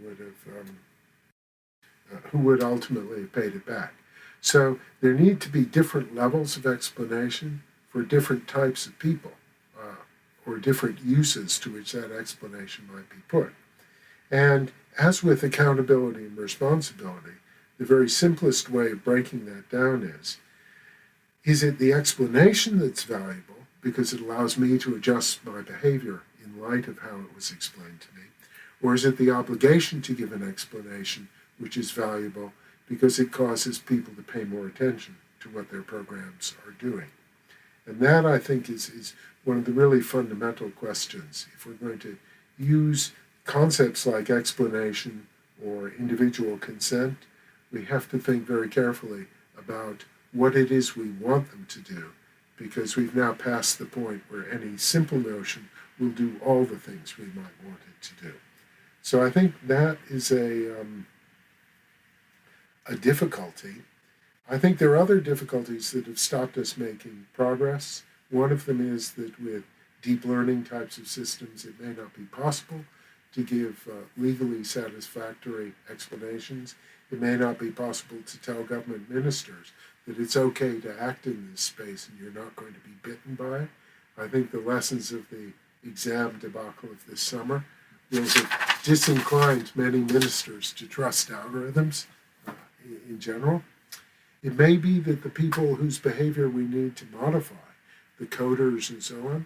S2: would ultimately have paid it back. So there need to be different levels of explanation for different types of people, or different uses to which that explanation might be put. And as with accountability and responsibility, the very simplest way of breaking that down is it the explanation that's valuable because it allows me to adjust my behavior in light of how it was explained to me, or is it the obligation to give an explanation which is valuable because it causes people to pay more attention to what their programs are doing? And that, I think, is one of the really fundamental questions. If we're going to use concepts like explanation or individual consent, we have to think very carefully about what it is we want them to do, because we've now passed the point where any simple notion will do all the things we might want it to do. So I think that is a difficulty. I think there are other difficulties that have stopped us making progress. One of them is that with deep learning types of systems, it may not be possible to give legally satisfactory explanations. It may not be possible to tell government ministers that it's okay to act in this space and you're not going to be bitten by it. I think the lessons of the exam debacle of this summer will have disinclined many ministers to trust algorithms in general. It may be that the people whose behavior we need to modify, the coders and so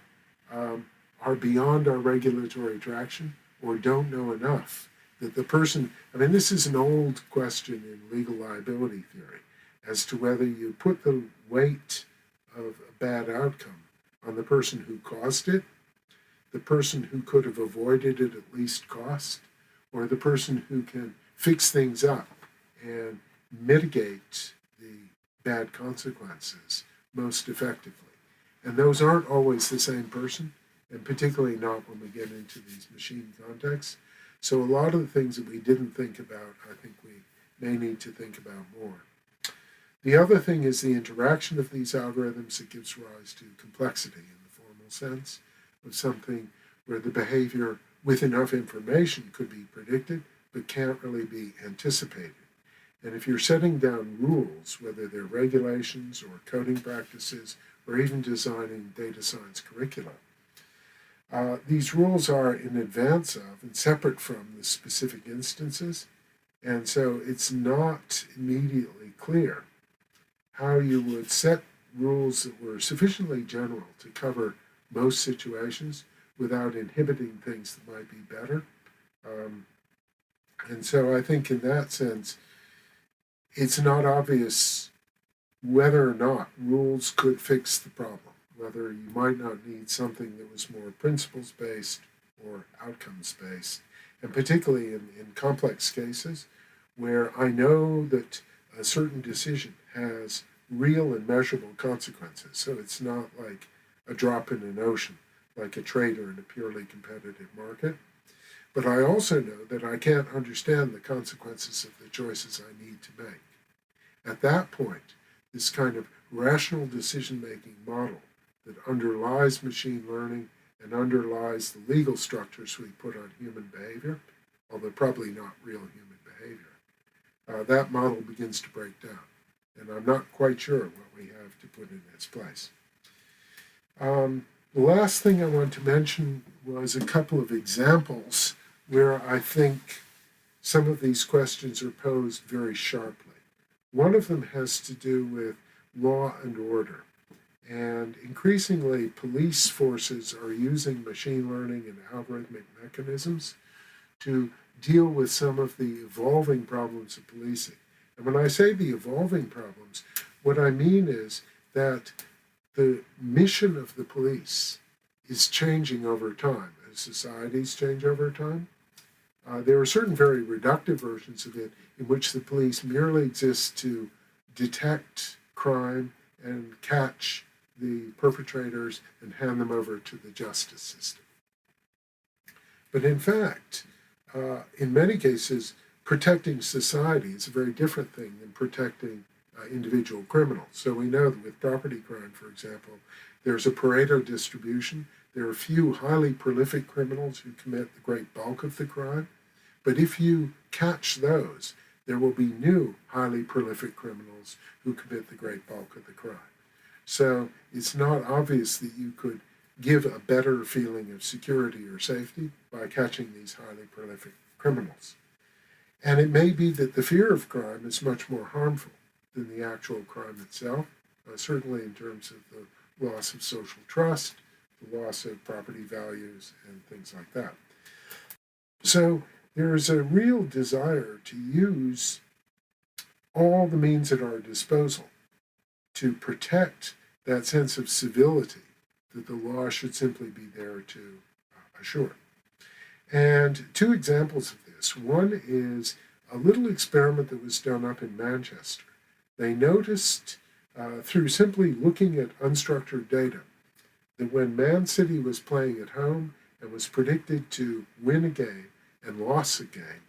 S2: on, are beyond our regulatory traction or don't know enough that the person, this is an old question in legal liability theory as to whether you put the weight of a bad outcome on the person who caused it, the person who could have avoided it at least cost, or the person who can fix things up and mitigate the bad consequences most effectively. And those aren't always the same person, and particularly not when we get into these machine contexts. So a lot of the things that we didn't think about, I think we may need to think about more. The other thing is the interaction of these algorithms that gives rise to complexity in the formal sense of something where the behavior with enough information could be predicted, but can't really be anticipated. And if you're setting down rules, whether they're regulations or coding practices, or even designing data science curricula, these rules are in advance of and separate from the specific instances, and so it's not immediately clear how you would set rules that were sufficiently general to cover most situations without inhibiting things that might be better. And so I think in that sense, it's not obvious whether or not rules could fix the problem, whether you might not need something that was more principles-based or outcomes-based, and particularly in complex cases where I know that a certain decision has real and measurable consequences. So it's not like a drop in an ocean, like a trader in a purely competitive market. But I also know that I can't understand the consequences of the choices I need to make. At that point, this kind of rational decision-making model that underlies machine learning and underlies the legal structures we put on human behavior, although probably not real human behavior, that model begins to break down. And I'm not quite sure what we have to put in its place. The last thing I want to mention was a couple of examples where I think some of these questions are posed very sharply. One of them has to do with law and order. And increasingly, police forces are using machine learning and algorithmic mechanisms to deal with some of the evolving problems of policing. And when I say the evolving problems, what I mean is that the mission of the police is changing over time as societies change over time. There are certain very reductive versions of it in which the police merely exist to detect crime and catch the perpetrators and hand them over to the justice system. But in fact, in many cases, protecting society is a very different thing than protecting individual criminals. So we know that with property crime, for example, there's a Pareto distribution. There are a few highly prolific criminals who commit the great bulk of the crime. But if you catch those, there will be new highly prolific criminals who commit the great bulk of the crime. So it's not obvious that you could give a better feeling of security or safety by catching these highly prolific criminals. And it may be that the fear of crime is much more harmful than the actual crime itself, certainly in terms of the loss of social trust, the loss of property values, and things like that. So there is a real desire to use all the means at our disposal to protect that sense of civility that the law should simply be there to assure. And two examples of this. One is a little experiment that was done up in Manchester. They noticed through simply looking at unstructured data that when Man City was playing at home and was predicted to win a game and lost a game,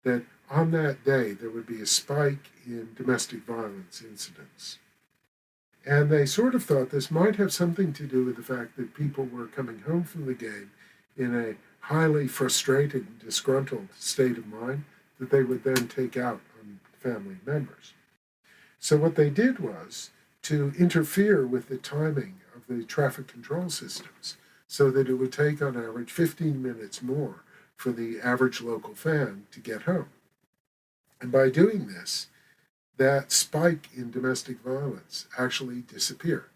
S2: that on that day there would be a spike in domestic violence incidents. And they sort of thought this might have something to do with the fact that people were coming home from the game in a highly frustrated and disgruntled state of mind that they would then take out on family members. So what they did was to interfere with the timing of the traffic control systems so that it would take on average 15 minutes more for the average local fan to get home. And by doing this, that spike in domestic violence actually disappeared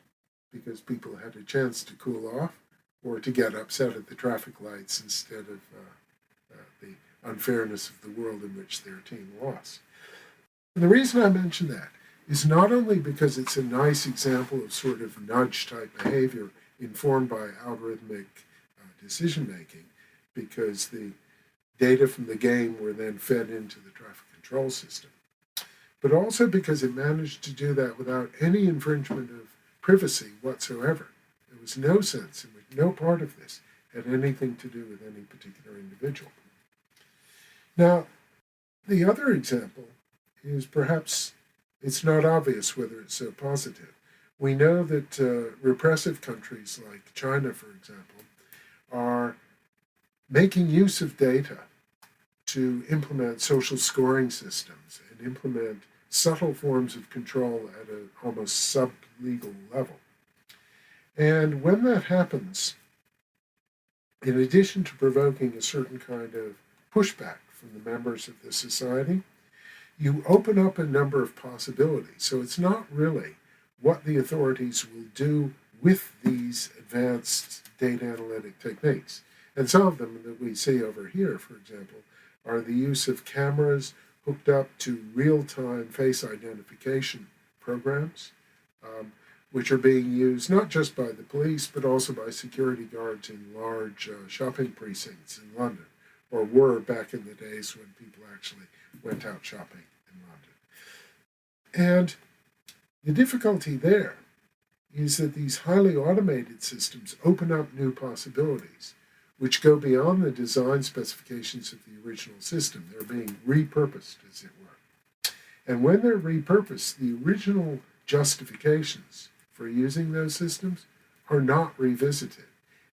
S2: because people had a chance to cool off or to get upset at the traffic lights instead of the unfairness of the world in which their team lost. And the reason I mention that is not only because it's a nice example of sort of nudge-type behavior informed by algorithmic decision-making, because the data from the game were then fed into the traffic control system, but also because it managed to do that without any infringement of privacy whatsoever. There was no sense in which no part of this had anything to do with any particular individual. Now, the other example is perhaps it's not obvious whether it's so positive. We know that repressive countries like China, for example, are making use of data to implement social scoring systems and implement subtle forms of control at an almost sub-legal level. And when that happens, in addition to provoking a certain kind of pushback from the members of the society, you open up a number of possibilities. So it's not really what the authorities will do with these advanced data analytic techniques. And some of them that we see over here, for example, are the use of cameras hooked up to real-time face identification programs, which are being used not just by the police, but also by security guards in large shopping precincts in London, or were back in the days when people actually went out shopping in London. And the difficulty there is that these highly automated systems open up new possibilities, which go beyond the design specifications of the original system. They're being repurposed, as it were. And when they're repurposed, the original justifications for using those systems are not revisited.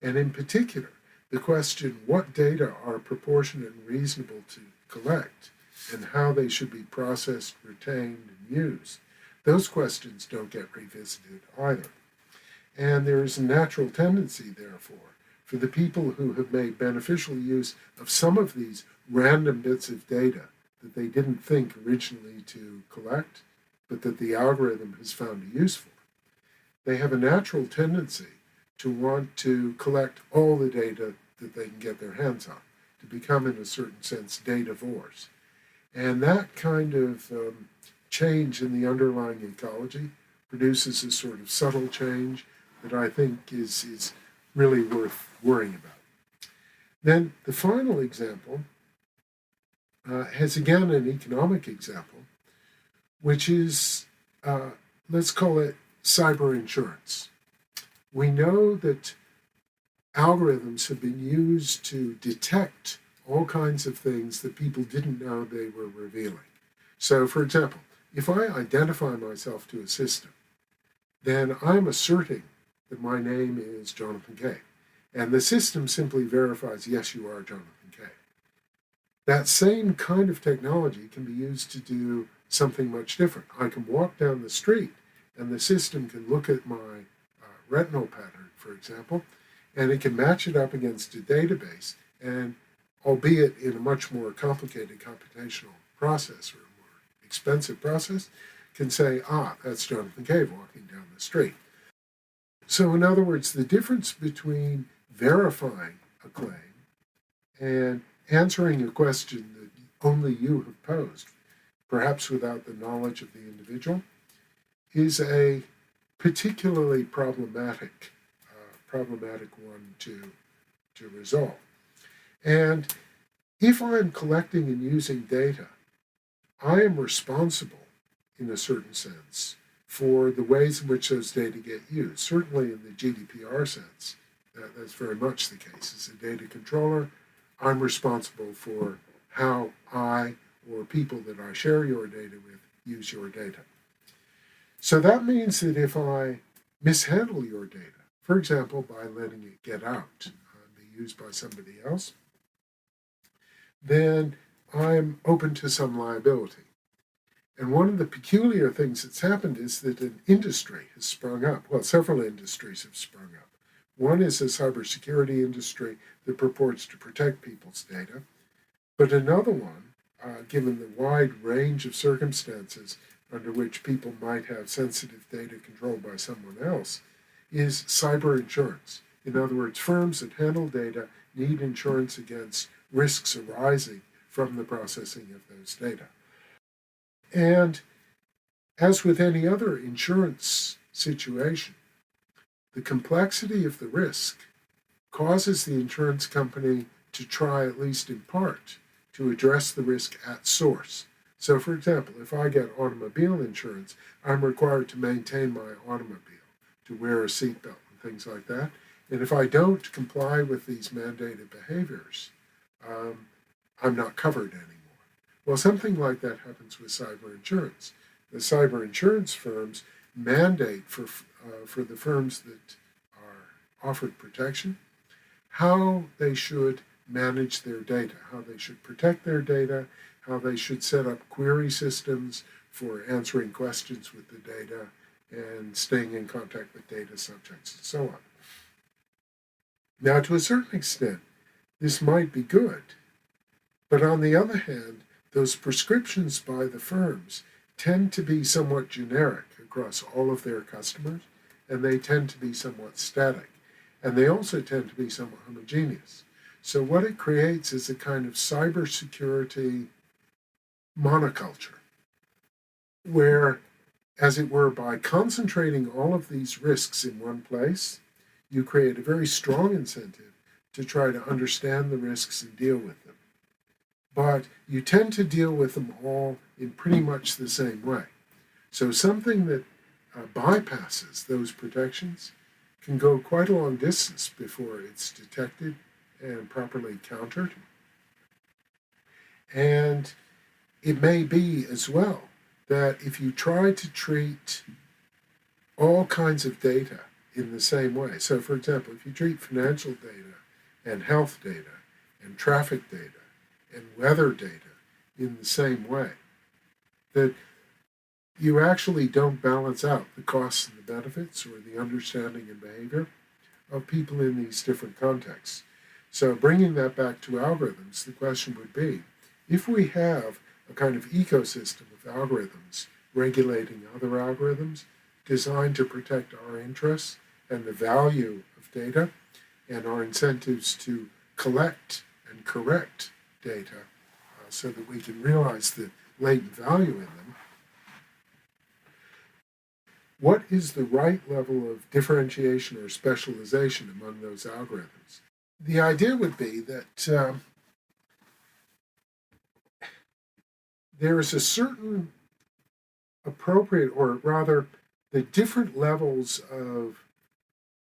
S2: And in particular, the question what data are proportionate and reasonable to collect and how they should be processed, retained, and used, those questions don't get revisited either. And there is a natural tendency, therefore, for the people who have made beneficial use of some of these random bits of data that they didn't think originally to collect, but that the algorithm has found a use for. They have a natural tendency to want to collect all the data that they can get their hands on, to become, in a certain sense, datavores. And that kind of change in the underlying ecology produces a sort of subtle change that I think is really worth worrying about. Then the final example has again an economic example, which is, let's call it cyber insurance. We know that algorithms have been used to detect all kinds of things that people didn't know they were revealing. So, for example, if I identify myself to a system, then I'm asserting that my name is Jonathan Kay. And the system simply verifies, yes, you are Jonathan Kay. That same kind of technology can be used to do something much different. I can walk down the street and the system can look at my retinal pattern, for example, and it can match it up against a database, and albeit in a much more complicated computational process or a more expensive process, can say, that's Jonathan Kay walking down the street. So in other words, the difference between verifying a claim and answering a question that only you have posed, perhaps without the knowledge of the individual, is a particularly problematic one to resolve. And if I'm collecting and using data, I am responsible, in a certain sense, for the ways in which those data get used. Certainly in the GDPR sense, that's very much the case. As a data controller, I'm responsible for how I or people that I share your data with use your data. So that means that if I mishandle your data, for example, by letting it get out and be used by somebody else, then I'm open to some liability. And one of the peculiar things that's happened is that an industry has sprung up. Well, several industries have sprung up, One is a cybersecurity industry that purports to protect people's data, but another one, given the wide range of circumstances under which people might have sensitive data controlled by someone else, is cyber insurance. In other words, firms that handle data need insurance against risks arising from the processing of those data. And as with any other insurance situation, the complexity of the risk causes the insurance company to try, at least in part, to address the risk at source. So, for example, if I get automobile insurance, I'm required to maintain my automobile, to wear a seatbelt and things like that. And if I don't comply with these mandated behaviors, I'm not covered anymore. Well, something like that happens with cyber insurance. The cyber insurance firms mandate for the firms that are offered protection how they should manage their data, how they should protect their data, how they should set up query systems for answering questions with the data and staying in contact with data subjects and so on. Now, to a certain extent, this might be good, but on the other hand, those prescriptions by the firms tend to be somewhat generic across all of their customers, and they tend to be somewhat static, and they also tend to be somewhat homogeneous. So what it creates is a kind of cybersecurity monoculture, where, as it were, by concentrating all of these risks in one place, you create a very strong incentive to try to understand the risks and deal with them. But you tend to deal with them all in pretty much the same way. So something that bypasses those protections can go quite a long distance before it's detected and properly countered. And it may be as well that if you try to treat all kinds of data in the same way, so for example, if you treat financial data and health data and traffic data and weather data in the same way, that you actually don't balance out the costs and the benefits or the understanding and behavior of people in these different contexts. So bringing that back to algorithms, the question would be, if we have a kind of ecosystem of algorithms regulating other algorithms designed to protect our interests and the value of data and our incentives to collect and correct data so that we can realize the latent value in them, what is the right level of differentiation or specialization among those algorithms? The idea would be that there is a certain appropriate, or rather, the different levels of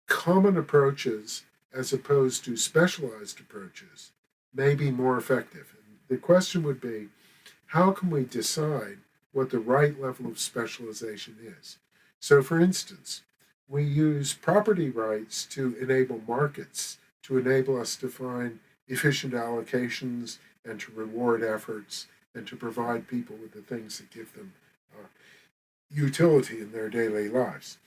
S2: common approaches as opposed to specialized approaches may be more effective. And the question would be, how can we decide what the right level of specialization is? So, for instance, we use property rights to enable markets, to enable us to find efficient allocations and to reward efforts and to provide people with the things that give them utility in their daily lives.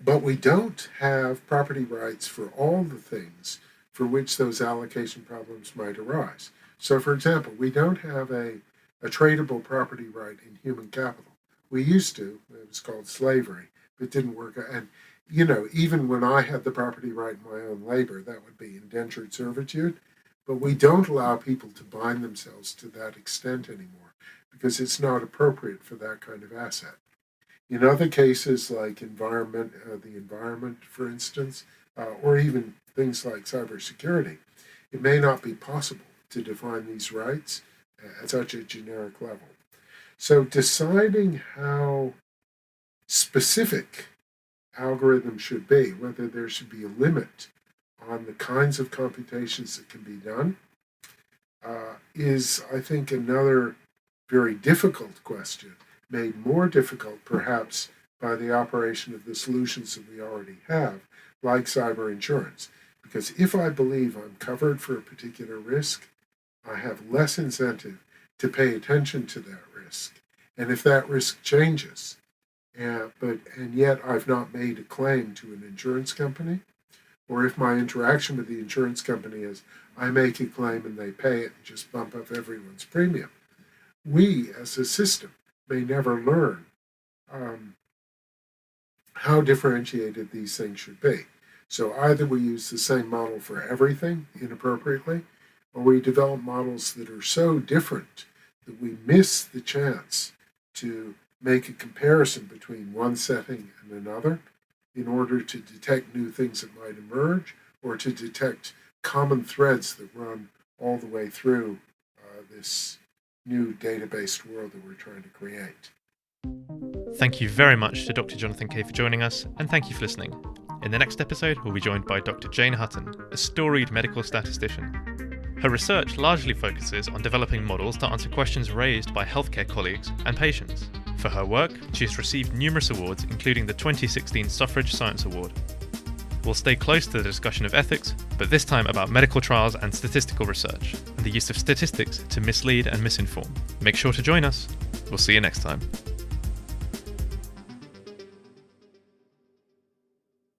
S2: But we don't have property rights for all the things for which those allocation problems might arise. So, for example, we don't have a tradable property right in human capital. We used to, it was called slavery, but it didn't work. And, even when I had the property right in my own labor, that would be indentured servitude. But we don't allow people to bind themselves to that extent anymore because it's not appropriate for that kind of asset. In other cases, like the environment, for instance, or even things like cybersecurity, it may not be possible to define these rights at such a generic level. So deciding how specific algorithms should be, whether there should be a limit on the kinds of computations that can be done, is, I think, another very difficult question, made more difficult perhaps by the operation of the solutions that we already have, like cyber insurance. Because if I believe I'm covered for a particular risk, I have less incentive to pay attention to that risk. And if that risk changes, and yet I've not made a claim to an insurance company. Or if my interaction with the insurance company is I make a claim and they pay it and just bump up everyone's premium. We, as a system, may never learn how differentiated these things should be. So either we use the same model for everything inappropriately, or we develop models that are so different that we miss the chance to make a comparison between one setting and another in order to detect new things that might emerge or to detect common threads that run all the way through this new data-based world that we're trying to create.
S1: Thank you very much to Dr. Jonathan Kay for joining us, and thank you for listening. In the next episode, we'll be joined by Dr. Jane Hutton, a storied medical statistician. Her research largely focuses on developing models to answer questions raised by healthcare colleagues and patients. For her work, she has received numerous awards, including the 2016 Suffrage Science Award. We'll stay close to the discussion of ethics, but this time about medical trials and statistical research, and the use of statistics to mislead and misinform. Make sure to join us. We'll see you next time.